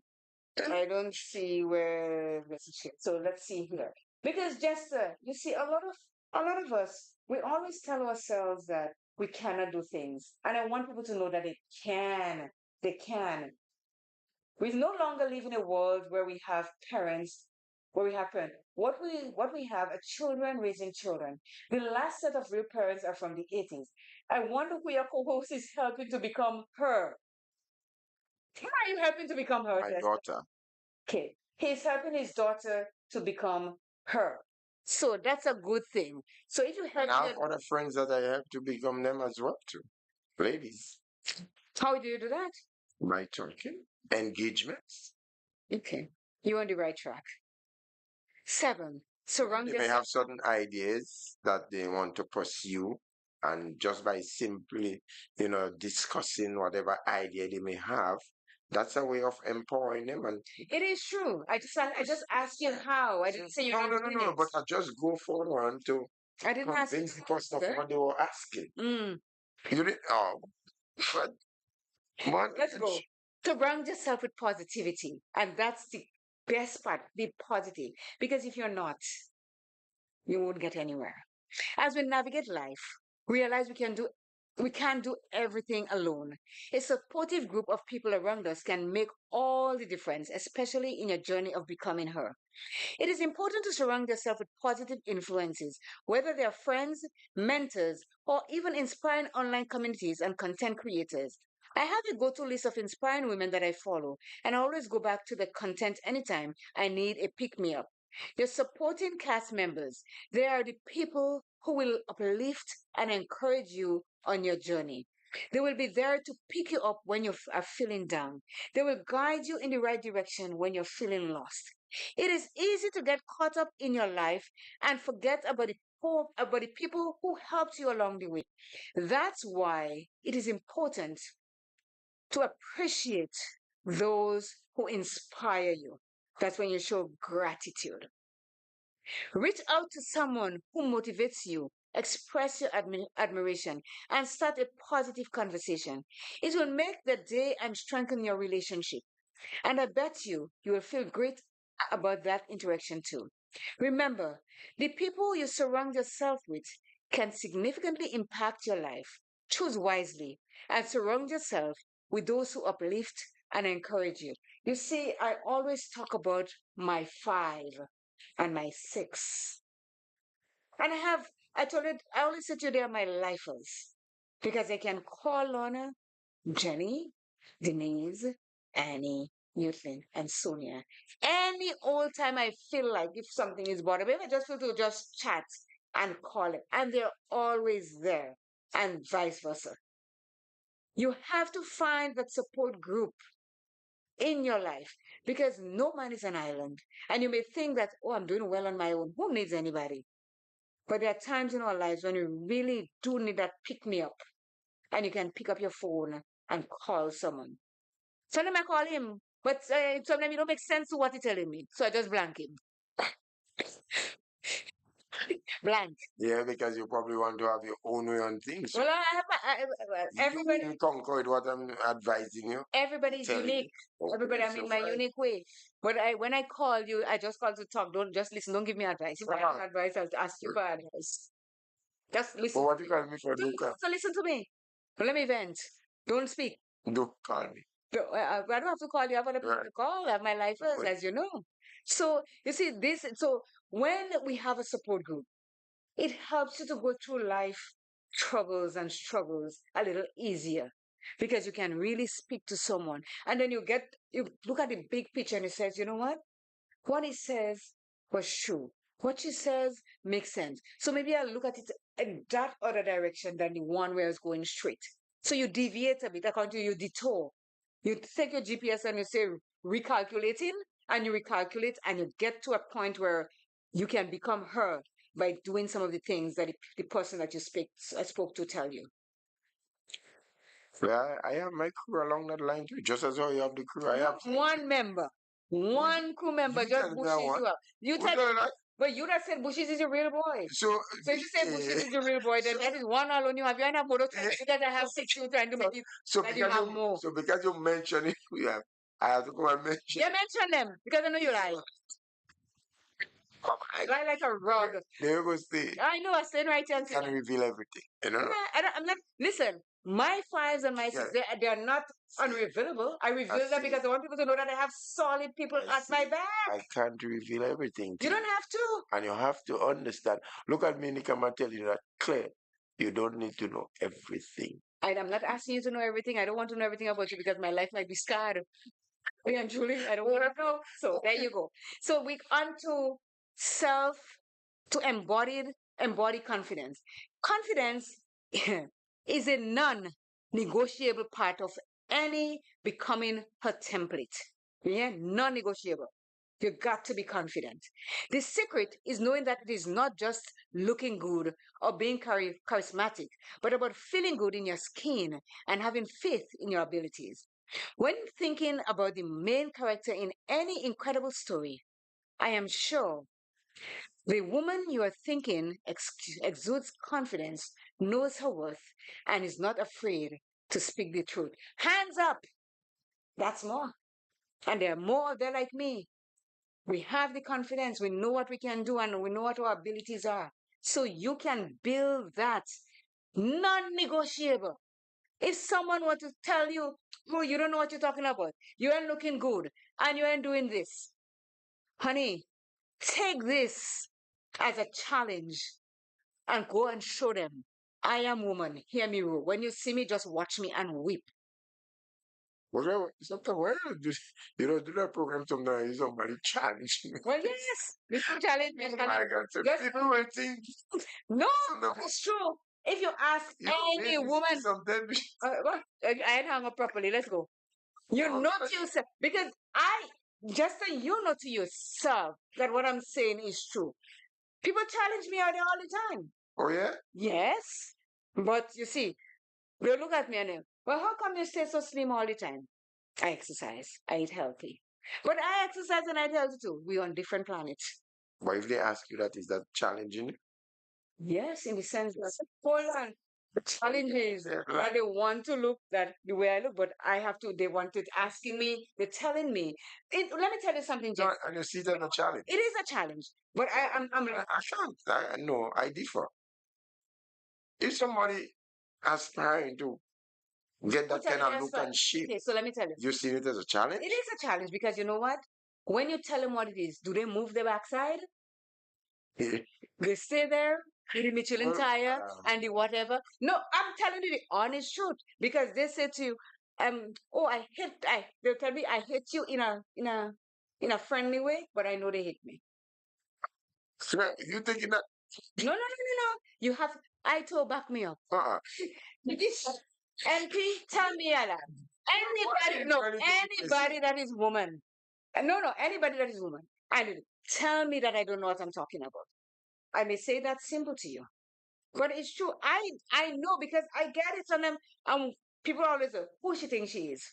I don't see where this is. So let's see here. Because Jester, you see, a lot of us, we always tell ourselves that we cannot do things. And I want people to know that they can. They can. We no longer live in a world where we have parents, What we have are children raising children. The last set of real parents are from the 80s. I wonder who your co-host is helping to become her. Who are you helping to become her? My Jester? daughter. Okay. He's helping his daughter to become her. So that's a good thing. So if you help And I have your, other friends that I have to become them as well too. Ladies. how do you do that? By talking. Engagements. Okay. You're on the right track. 7. Surround They may yourself. have certain ideas that they want to pursue, and just by simply, discussing whatever idea they may have, that's a way of empowering them. And It is true. I just asked you how. I didn't say you're no, not no, no, doing no. it. But I just go for one to I didn't ask you. convince the person of Sir? what they were asking. Mm. You didn't. Oh, but one. Let's go. Surround yourself with positivity. And that's the best part. Be positive. Because if you're not, you won't get anywhere. As we navigate life, realize we can't do everything alone. A supportive group of people around us can make all the difference, especially in your journey of becoming her. It is important to surround yourself with positive influences, whether they are friends, mentors, or even inspiring online communities and content creators. I have a go to list of inspiring women that I follow, and I always go back to the content anytime I need a pick me up. Your supporting cast members, they are the people who will uplift and encourage you on your journey. They will be there to pick you up when you are feeling down. They will guide you in the right direction when you're feeling lost. It is easy to get caught up in your life and forget about the people who helped you along the way. That's why it is important to appreciate those who inspire you. That's when you show gratitude. Reach out to someone who motivates you, express your admiration, and start a positive conversation. It will make the day and strengthen your relationship. And I bet you will feel great about that interaction too. Remember, the people you surround yourself with can significantly impact your life. Choose wisely and surround yourself with those who uplift and encourage you. You see, I always talk about my 5 and my 6. And I told you, I always said to you, they are my lifers because I can call on Jenny, Denise, Annie, Newton, and Sonia. Any old time I feel like if something is bothering me, I just feel to just chat and call it. And they're always there, and vice versa. You have to find that support group in your life because no man is an island. And you may think that, oh, I'm doing well on my own. Who needs anybody? But there are times in our lives when we really do need that pick me up. And you can pick up your phone and call someone. Sometimes I call him, but sometimes it don't make sense to what he's telling me. So I just blank him. Blank. Yeah, because you probably want to have your own way on things. Well, everybody. You conquered what I'm advising you. Everybody's unique. You. Everybody, Okay, I'm so in my fine. unique way. But when I call you, I just call to talk. Don't just listen. Don't give me advice. If I have advice, I'll ask you for advice. Just listen. But what you call me for? So listen to me. But let me vent. Don't speak. Don't call me. I don't have to call you. I have other people to call. I have my lifers, as you know. So you see this. So when we have a support group, it helps you to go through life troubles and struggles a little easier because you can really speak to someone, and then you look at the big picture and it says, you know what he says was true. What she says makes sense. So maybe I'll look at it in that other direction than the one where I was going straight. So you deviate a bit according to you detour. You take your GPS and you say recalculating, and you recalculate, and you get to a point where you can become her by doing some of the things that the person that you spoke to tell you. Yeah, I have my crew along that line too. Just as how you have the crew, I have One member, one crew member You just tell me bushes what? you up. You Who tell, tell that? but you that said Bushes is a real boy. So, So if you say Bushes is a real boy, then that is one alone you have. You ain't have more than because I have 6 you trying to make it so that you because have more. so because you mention it, yeah, I have to go and mention. You mention them because I know you lie. Oh my Lie like a rug. There you go, stay. I know I stand right here. Can reveal everything, you know. I'm not. Listen, my 5s and my 6s, they are not unrevealable. I reveal them because I want people to know that I have solid people at my back. I can't reveal everything. You don't have to. And you have to understand. Look at me, Nick, I'm gonna tell you that clear. You don't need to know everything. I'm not asking you to know everything. I don't want to know everything about you because my life might be scarred. And Julie, I don't want to know. So there you go. So we on to self, to embody confidence. Confidence is a non-negotiable part of any becoming her template. Yeah, non-negotiable. You got to be confident. The secret is knowing that it is not just looking good or being charismatic, but about feeling good in your skin and having faith in your abilities. When thinking about the main character in any incredible story, I am sure the woman you are thinking exudes confidence, knows her worth, and is not afraid to speak the truth. Hands up! That's more. And there are more out there like me. We have the confidence, we know what we can do, and we know what our abilities are. So you can build that non negotiable. If someone were to tell you, oh, you don't know what you're talking about, you ain't looking good, and you ain't doing this, honey, take this as a challenge and go and show them. I am woman. Hear me roar. When you see me, just watch me and weep. Well, sometimes why you don't do that program sometimes somebody challenge you. Well, yes, this is challenge. I got to people will think no, it's true. If you ask any woman, I ain't hung up properly. Let's go. You know to yourself because just so you know to yourself that what I'm saying is true. People challenge me out there all the time. Oh yeah? Yes, but you see, they look at me and they, well, how come you stay so slim all the time? I exercise. I eat healthy. But I exercise and I eat healthy too. We're on different planets. But if they ask you that, is that challenging? Yes, in the sense that, hold on. The challenge is that they want to look that the way I look, but I have to. They wanted asking me. They're telling me. Let me tell you something, No, Jeff. and you see that a challenge. It is a challenge, but I'm like, I can't. No, I differ. If somebody aspiring to get that kind of look and shape, okay. So let me tell you, you see it as a challenge? it is a challenge because you know what? When you tell them what it is, do they move their backside? They stay there with the Michelin Well, tire and the whatever. No, I'm telling you the honest truth because they say to you, oh, they'll tell me I hate you in a friendly way, but I know they hate me. So you thinking that? No. You have I told back me up. MP, tell me that. Anybody that is woman. No, anybody that is woman. And tell me that I don't know what I'm talking about. I may say that simple to you. But it's true. I know because I get it from them. People always say, who she thinks she is.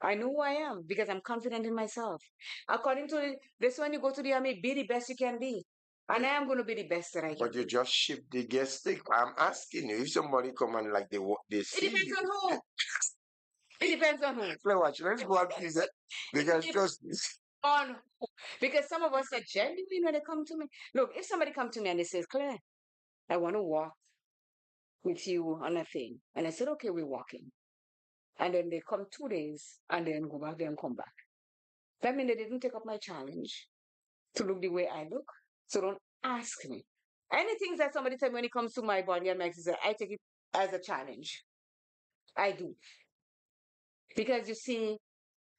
I know who I am because I'm confident in myself. According to this one, you go to the army, be the best you can be. And I am going to be the best that I can. But you just shift the guest stick. I'm asking you, if somebody come and like they see It depends you. on who. It depends on who. Let's watch. Let's go and see that. Because just On because some of us are genuine when they come to me. Look, if somebody come to me and they says, Claire, I want to walk with you on a thing. And I said, okay, we're walking. And then they come 2 days and then go back there and come back. That means they didn't take up my challenge to look the way I look. So don't ask me. Anything that somebody tell me when it comes to my body and my exercise, I take it as a challenge. I do. Because you see,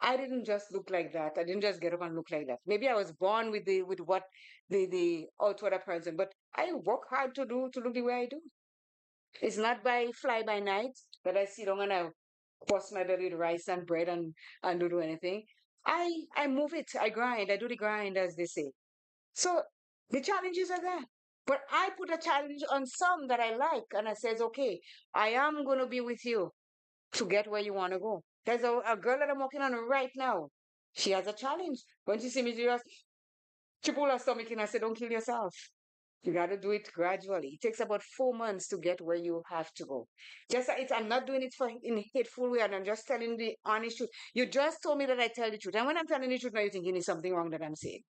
I didn't just look like that. I didn't just get up and look like that. Maybe I was born with what the outward appearance, but I work hard to look the way I do. It's not by fly by night that I sit down and I bust my belly with rice and bread and don't do anything. I move it. I grind. I do the grind, as they say. So the challenges are there. But I put a challenge on some that I like, and I says, okay, I am going to be with you to get where you want to go. There's a girl that I'm working on right now. She has a challenge. When she see me, she pull her stomach and I said, don't kill yourself. You got to do it gradually. It takes about 4 months to get where you have to go. I'm not doing it in a hateful way, and I'm just telling the honest truth. You just told me that I tell the truth, and when I'm telling the truth, now you're thinking there's something wrong that I'm saying.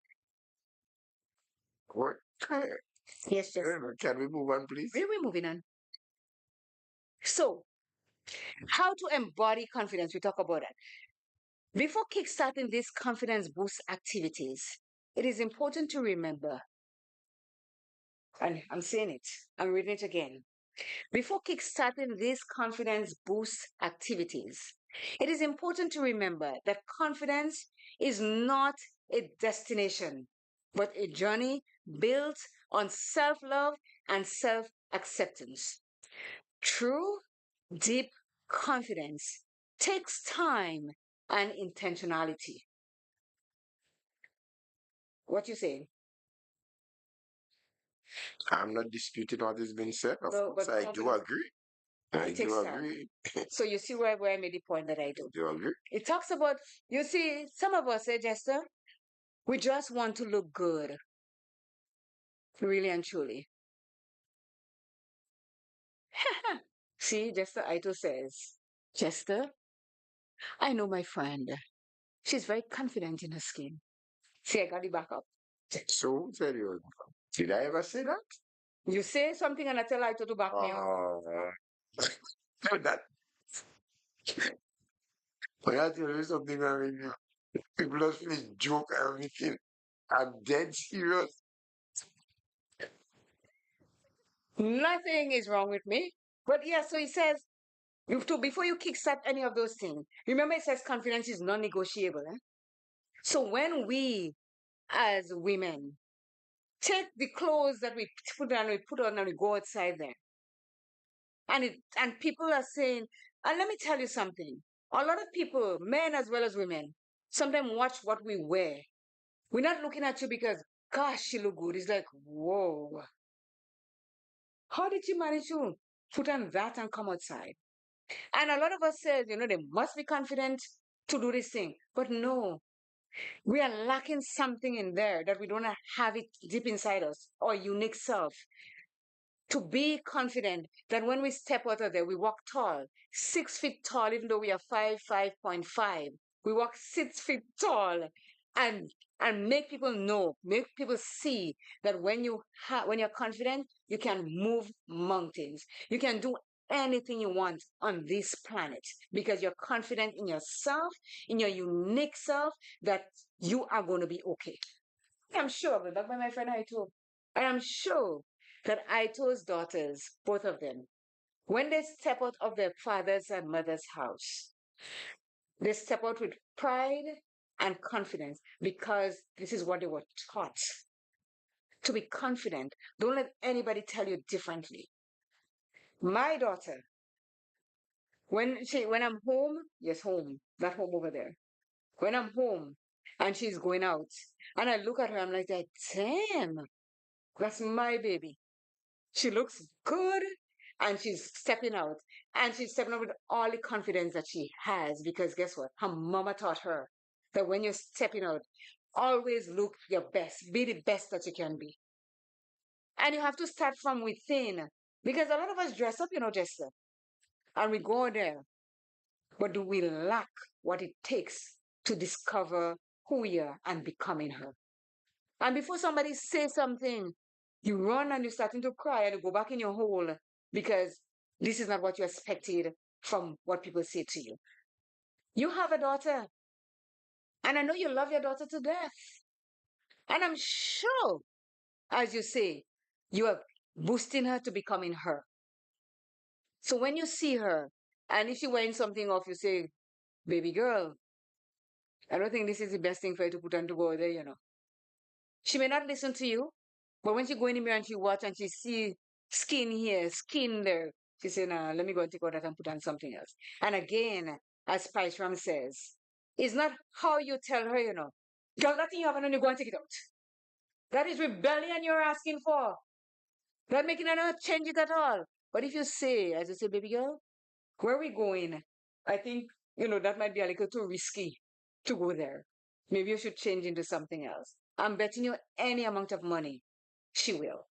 what? Yes, yes. Can we move on, please? We're moving on. So, how to embody confidence? We talk about that. Before kickstarting these confidence boost activities, it is important to remember, and I'm saying it, I'm reading it again. Before kickstarting these confidence boost activities, it is important to remember that confidence is not a destination, but a journey built on self love and self acceptance. True, deep confidence takes time and intentionality. What you say? I'm not disputing what has been said. Of No, course, but I do agree. I it takes do time. agree. So you see where I made the point that I do. Do you agree? It talks about, you see, some of us say, Jester, we just want to look good, really and truly. See, Jester Ito says, Jester, I know my friend. She's very confident in her skin. See, I got the back up. So, tell you, did I ever say that? You say something and I tell Ito to back me up. That. But I tell you something, I mean, people just feel joke and everything. I'm dead serious. Nothing is wrong with me. But yeah, so he says, you have to, before you kickstart any of those things, remember it says confidence is non-negotiable. Eh? So when we, as women, take the clothes that we put on and we go outside there, and people are saying, and let me tell you something. A lot of people, men as well as women, sometimes watch what we wear. We're not looking at you because, gosh, she look good. It's like, whoa. How did you manage to put on that and come outside? And a lot of us said, they must be confident to do this thing. But no, we are lacking something in there that we don't have it deep inside us, our unique self, to be confident that when we step out of there, we walk tall, 6 feet tall, even though we are 5.5. We walk 6 feet tall and make people know, make people see that when when you're confident, you can move mountains. You can do anything you want on this planet because you're confident in yourself, in your unique self, that you are going to be okay. I'm sure, but that's by my friend Aito. I am sure that Aito's daughters, both of them, when they step out of their father's and mother's house, they step out with pride and confidence because this is what they were taught. To be confident. Don't let anybody tell you differently. My daughter, when I'm home, yes, home, not home over there. When I'm home and she's going out, and I look at her, I'm like, damn, that's my baby. She looks good and she's stepping out. And she's stepping out with all the confidence that she has because guess what? Her mama taught her that when you're stepping out, always look your best, be the best that you can be. And you have to start from within because a lot of us dress up, Jester, and we go there. But do we lack what it takes to discover who we are and becoming her? And before somebody says something, you run and you're starting to cry and you go back in your hole because this is not what you expected from what people say to you. You have a daughter, and I know you love your daughter to death. And I'm sure, as you say, you are boosting her to becoming her. So when you see her, and if she wearing something off, you say, baby girl, I don't think this is the best thing for you to put on to go there. She may not listen to you, but when she go in the mirror and she watch and she see skin here, skin there, she say, nah, let me go and take out that and put on something else. And again, as Spice Ram says, it's not how you tell her, girl, that thing you have on, you go and take it out. That is rebellion you're asking for. Not making her not change it at all. But if you say, as you say, baby girl, where are we going? I think, that might be a little too risky to go there. Maybe you should change into something else. I'm betting you any amount of money she will.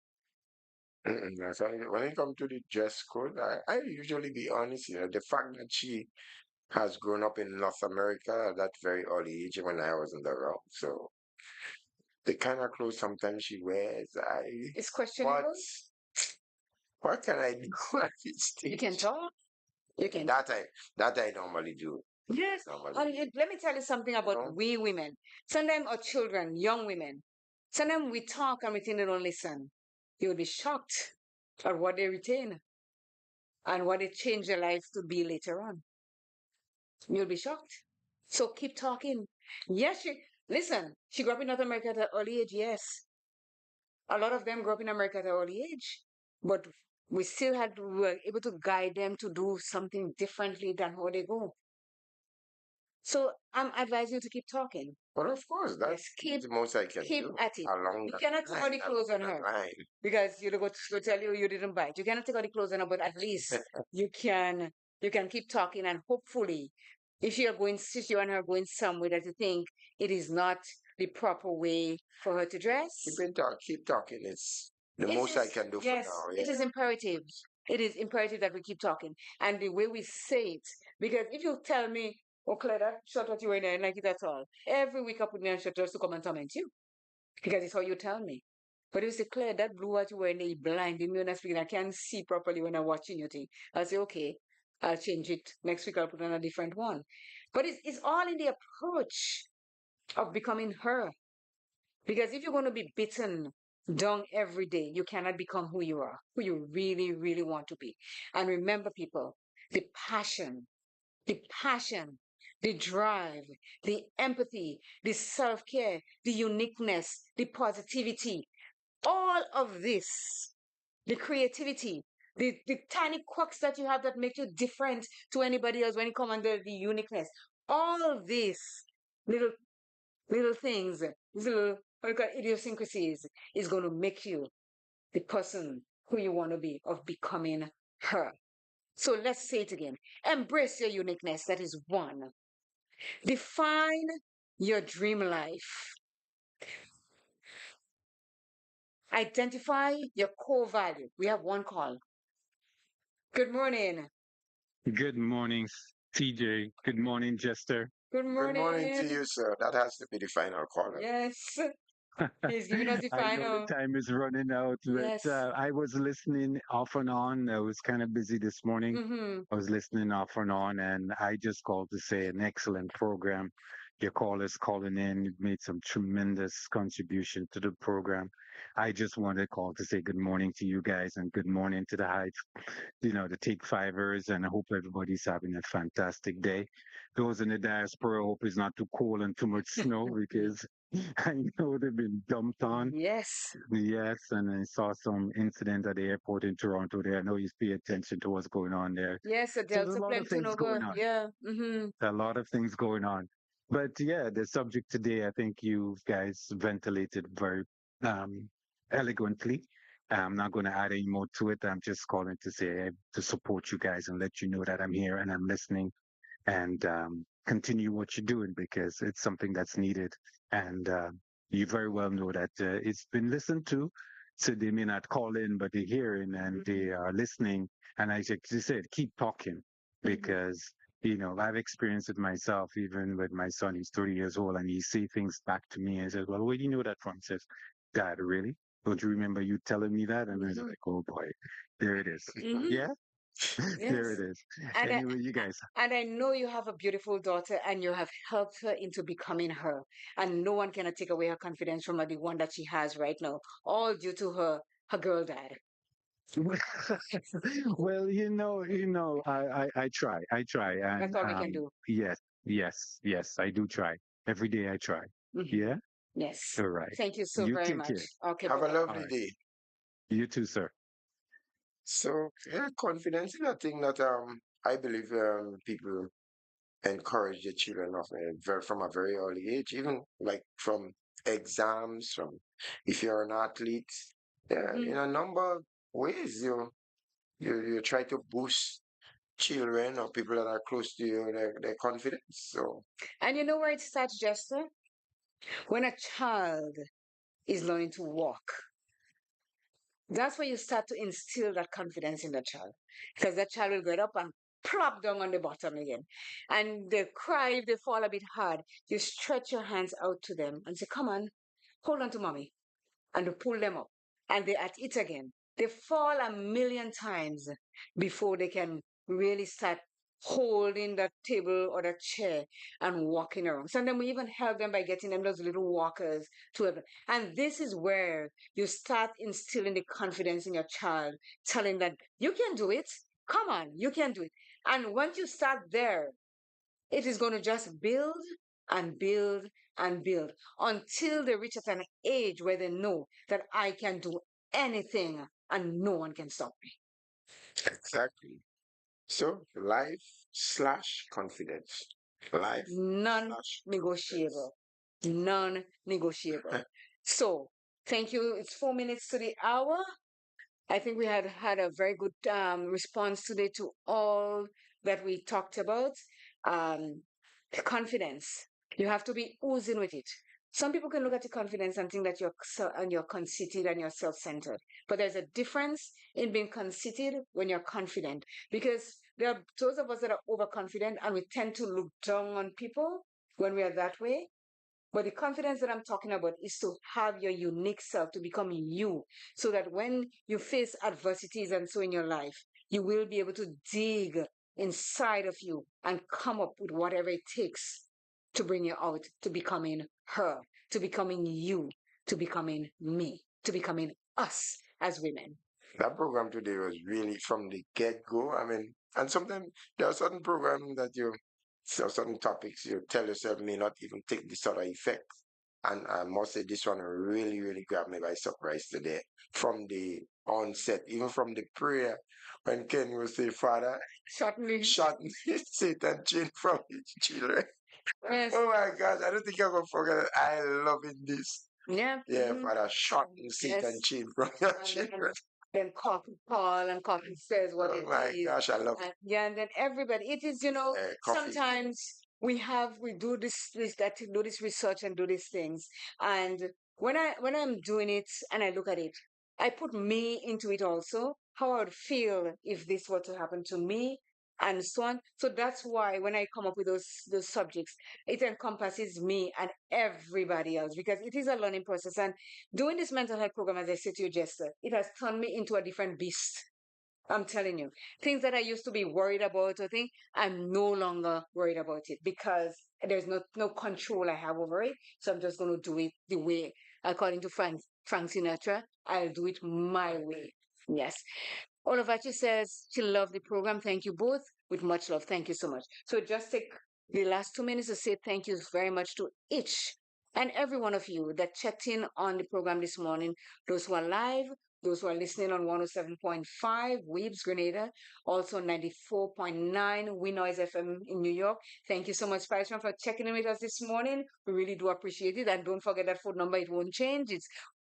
That's why when it comes to the dress code, I usually be honest, the fact that she has grown up in North America at that very early age when I wasn't around. So the kind of clothes sometimes she wears, It's questionable. What can I do at this stage? You can talk. You can. That I normally do. Yes. Let me tell you something about we women. Sometimes our children, young women, sometimes we talk and we think they don't listen. You'll be shocked at what they retain and what they change their lives to be later on. You'll be shocked. So keep talking. Yes, listen, she grew up in North America at an early age, yes. A lot of them grew up in America at an early age. But we were able to guide them to do something differently than how they go. So I'm advising you to keep talking. But of course, that's the most I can keep do. at it. Along You cannot take all the clothes on her because you're going to tell you didn't buy it. You cannot take all the clothes on her, but at least you can keep talking and hopefully if you and her are going somewhere that you think it is not the proper way for her to dress. Keep talking. It's the most I can do for now. Yes, it is imperative. It is imperative that we keep talking. And the way we say it, because if you tell me, oh, Claire, that shirt that you're wearing, I don't like it at all. Every week I put me on shirt just to come and torment you. Because it's how you tell me. But if you say, Claire, that blue what you're wearing, is blinding me when I'm speaking. I can't see properly when I'm watching your thing. I'll say, okay, I'll change it. Next week I'll put on a different one. But it's all in the approach of becoming her. Because if you're going to be beaten down every day, you cannot become who you are, who you really, really want to be. And remember, people, the passion, the drive, the empathy, the self care, the uniqueness, the positivity, all of this, the creativity, the tiny quirks that you have that make you different to anybody else when you come under the uniqueness, all these little things, these little idiosyncrasies is going to make you the person who you want to be of becoming her. So let's say it again. Embrace your uniqueness. That is one. Define your dream life. Identify your core value. We have one call. Good morning. Good morning, TJ. Good morning, Jester. Good Good morning to morning. you, sir. That has to be the final caller. Yes. He's giving us the I know the final. time is running out, but Yes. I was listening off and on. I was kind of busy this morning. Mm-hmm. I was listening off and on, and I just called to say an excellent program. Your callers calling in, you've made some tremendous contribution to the program. I just wanted to call to say good morning to you guys and good morning to the the Take Fivers, and I hope everybody's having a fantastic day. Those in the diaspora, I hope it's not too cold and too much snow because I know they've been dumped on. Yes. Yes, and I saw some incident at the airport in Toronto there. I know you pay attention to what's going on there. Yes, a So there's a Delta lot plane of things turnover. going on. Yeah. Mm-hmm. A lot of things going on. But yeah, the subject today, I think you guys ventilated very um, eloquently. I'm not going to add any more to it. I'm just calling to say to support you guys and let you know that I'm here and I'm listening and continue what you're doing because it's something that's needed. And you very well know that it's been listened to. So they may not call in, but they're hearing and Mm-hmm. they are listening. And as you said, keep talking because, I've experienced it myself, even with my son. He's 30 years old and he say things back to me and says, well, where do you know that from? He says, Dad, really? Don't you remember you telling me that? And I was Mm-hmm. like, oh boy, there it is. Mm-hmm. Yeah, there Yes. it is. And I, Anyway, you guys. and I know you have a beautiful daughter and you have helped her into becoming her. And no one cannot take away her confidence from her, the one that she has right now, all due to her girl dad. Well, I try, That's and all we can do. yes, I do try. Every day I try. Mm-hmm. Yeah. Yes. All right. Thank you so You very take much. care. Okay, Have a bye-bye. All lovely right. day. You too, sir. So, yeah, confidence is a thing that I believe people encourage their children from a very early age, even like from exams, from if you're an athlete, yeah, Mm-hmm. in a number of ways you try to boost children or people that are close to you their confidence. So And you know where it starts, Jester? When a child is learning to walk. That's where you start to instill that confidence in the child. Because that child will get up and plop down on the bottom again. And they cry if they fall a bit hard. You stretch your hands out to them and say, come on, hold on to mommy. And you pull them up. And they're at it again. They fall a million times before they can really start holding that table or that chair and walking around. Sometimes we even help them by getting them those little walkers to have. And this is where you start instilling the confidence in your child, telling them you can do it. Come on, you can do it. And once you start there, it is going to just build and build and build until they reach at an age where they know that I can do anything and no one can stop me. exactly. So life slash confidence. Life Non slash confidence. negotiable. Non negotiable. So, thank you. It's 4 minutes to the hour. I think we had a very good response today to all that we talked about. Um, confidence. You have to be oozing with it. Some people can look at your confidence and think that you're conceited and you're self-centered. But there's a difference in being conceited when you're confident, because there are those of us that are overconfident and we tend to look down on people when we are that way. But the confidence that I'm talking about is to have your unique self, to become you, so that when you face adversities and so in your life, you will be able to dig inside of you and come up with whatever it takes to bring you out to becoming her, to becoming you, to becoming me, to becoming us as women. That program today was really from the get-go. I mean, and sometimes there are certain programs that certain topics you tell yourself may not even take this sort of effect. And I must say this one really, really grabbed me by surprise today. From the onset, even from the prayer, when Ken will say, Father, Certainly. shut Satan chain from his children. Yes. Oh my gosh, I don't think I'm gonna forget it. I love it this. Yeah. Yeah, Mhm. Father, shorten Satan Yes. chain from your And children. then Coffee Paul and Coffee says what Oh it my is. gosh, I love And yeah, and then everybody, it is, coffee. sometimes we do this, do this research and do these things. And when I'm doing it and I look at it, I put me into it also, how I would feel if this were to happen to me and so on. So that's why when I come up with those subjects, it encompasses me and everybody else because it is a learning process. And doing this mental health program, as I said to you, Jester, it has turned me into a different beast. I'm telling you, things that I used to be worried about or think, I'm no longer worried about it because there's no control I have over it. So I'm just going to do it the way, according to Frank Sinatra, I'll do it my way. Yes. Olivachi says she loved the program. Thank you both. With much love. Thank you so much. So just take the last 2 minutes to say thank you very much to each and every one of you that checked in on the program this morning. Those who are live, those who are listening on 107.5 Weebs Grenada, also 94.9 Winoise FM in New York. Thank you so much, Spiceman, for checking in with us this morning. We really do appreciate it. And don't forget that phone number, it won't change. It's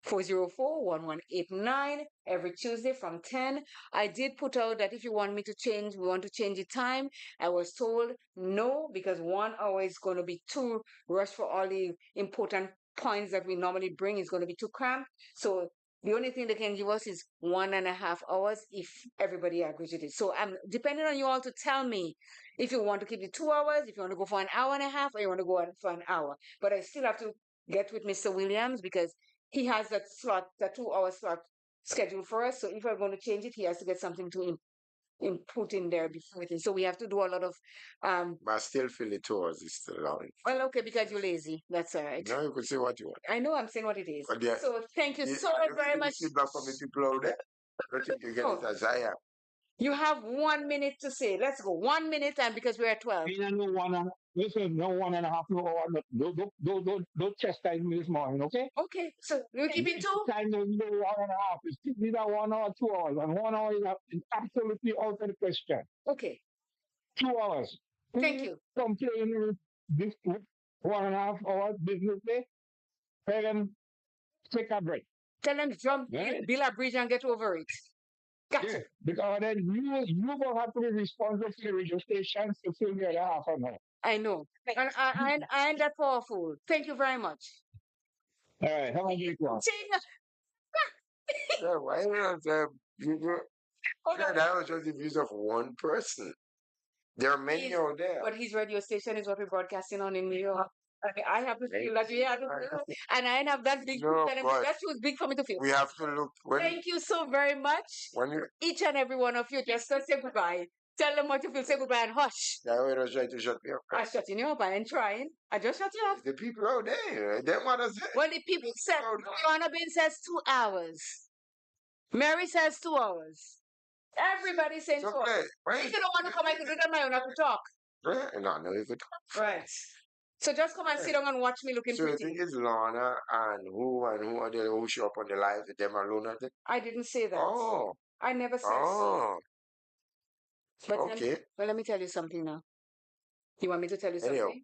404-1189 every Tuesday from 10. I did put out that if you want me to change, we want to change the time. I was told no, because 1 hour is going to be too rushed for all the important points that we normally bring. Is going to be too cramped. So the only thing they can give us is 1.5 hours if everybody agrees with it. So I'm depending on you all to tell me if you want to keep it 2 hours, if you want to go for an hour and a half, or you want to go on for an hour. But I still have to get with Mr. Williams because he has that slot, that 2 hour slot scheduled for us. So if we're going to change it, he has to get something to input in there before it. So we have to do a lot of But I still feel the 2 hours is still long. well, okay, because you're lazy. That's all right. No, you could say what you want. I know I'm saying what it is. But yeah, So thank you so very much. Feedback from the people out there. I don't think you get it as I am. You have 1 minute to say. Let's go. 1 minute, and because we're at 12. Listen, no 1.5 hour. Don't chastise me this morning, okay? Okay, so we'll keep it two. Time is 1.5. It's either 1 hour, 2 hours, and 1 hour is absolutely out of the question. Okay. 2 hours. Thank you. Complaining with this 1.5 hours business day. Tell them take a break. Tell them to jump, Right. build a bridge, and get over it. Gotcha. Yeah, because then you don't have to be responsible for the radio stations to fill the other half an hour. I know. And I am that powerful. Thank you very much. All right, have a great one. Yeah, why not? That was just the views of one person. There are many out there. But his radio station is what we're broadcasting on in New York. I have to feel that we have to feel, and I have that big. No, but that was big for me to feel. we have to look. Thank you so very much. When you, Each and every one of you, just say goodbye. Tell them what you feel. Say goodbye and hush. that way was trying to shut me up. I shutting you up. I ain't trying. I just shut you up. The people out there, them what I said. When the people said, Joanna Bean says 2 hours. Mary says 2 hours. Everybody saying 2 hours. Right. If you don't want to come, I can do it on my own. I have to talk. No, you could. Right. So just come and sit down and watch me looking So you pretty. think it's Lana and who are they who show up on the live with them alone? I didn't say that. Oh. I never said so. Oh. But Okay. let me tell you something now. You want me to tell you Anyhow. something?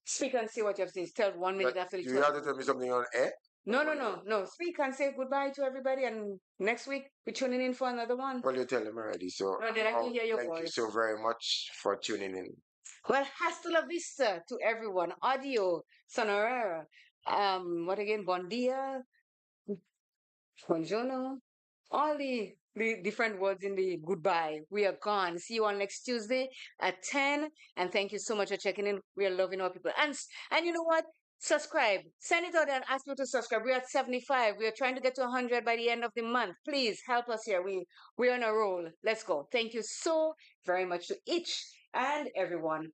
Speak and say what you have to say. Tell 1 minute But after the do you have to tell me something on air? No. Speak and say goodbye to everybody, and next week we're tuning in for another one. Well, you tell them already. So No, then I can hear your thank voice. you so very much for tuning in. Well, hasta la vista to everyone. Audio, sonora. What again? Bon dia, buongiorno. All the different words in the goodbye. We are gone. See you on next Tuesday at 10. And thank you so much for checking in. We are loving our people. And you know what? Subscribe. Send it out and ask people to subscribe. We're at 75. We are trying to get to 100 by the end of the month. Please help us here. We're on a roll. Let's go. Thank you so very much to each and everyone.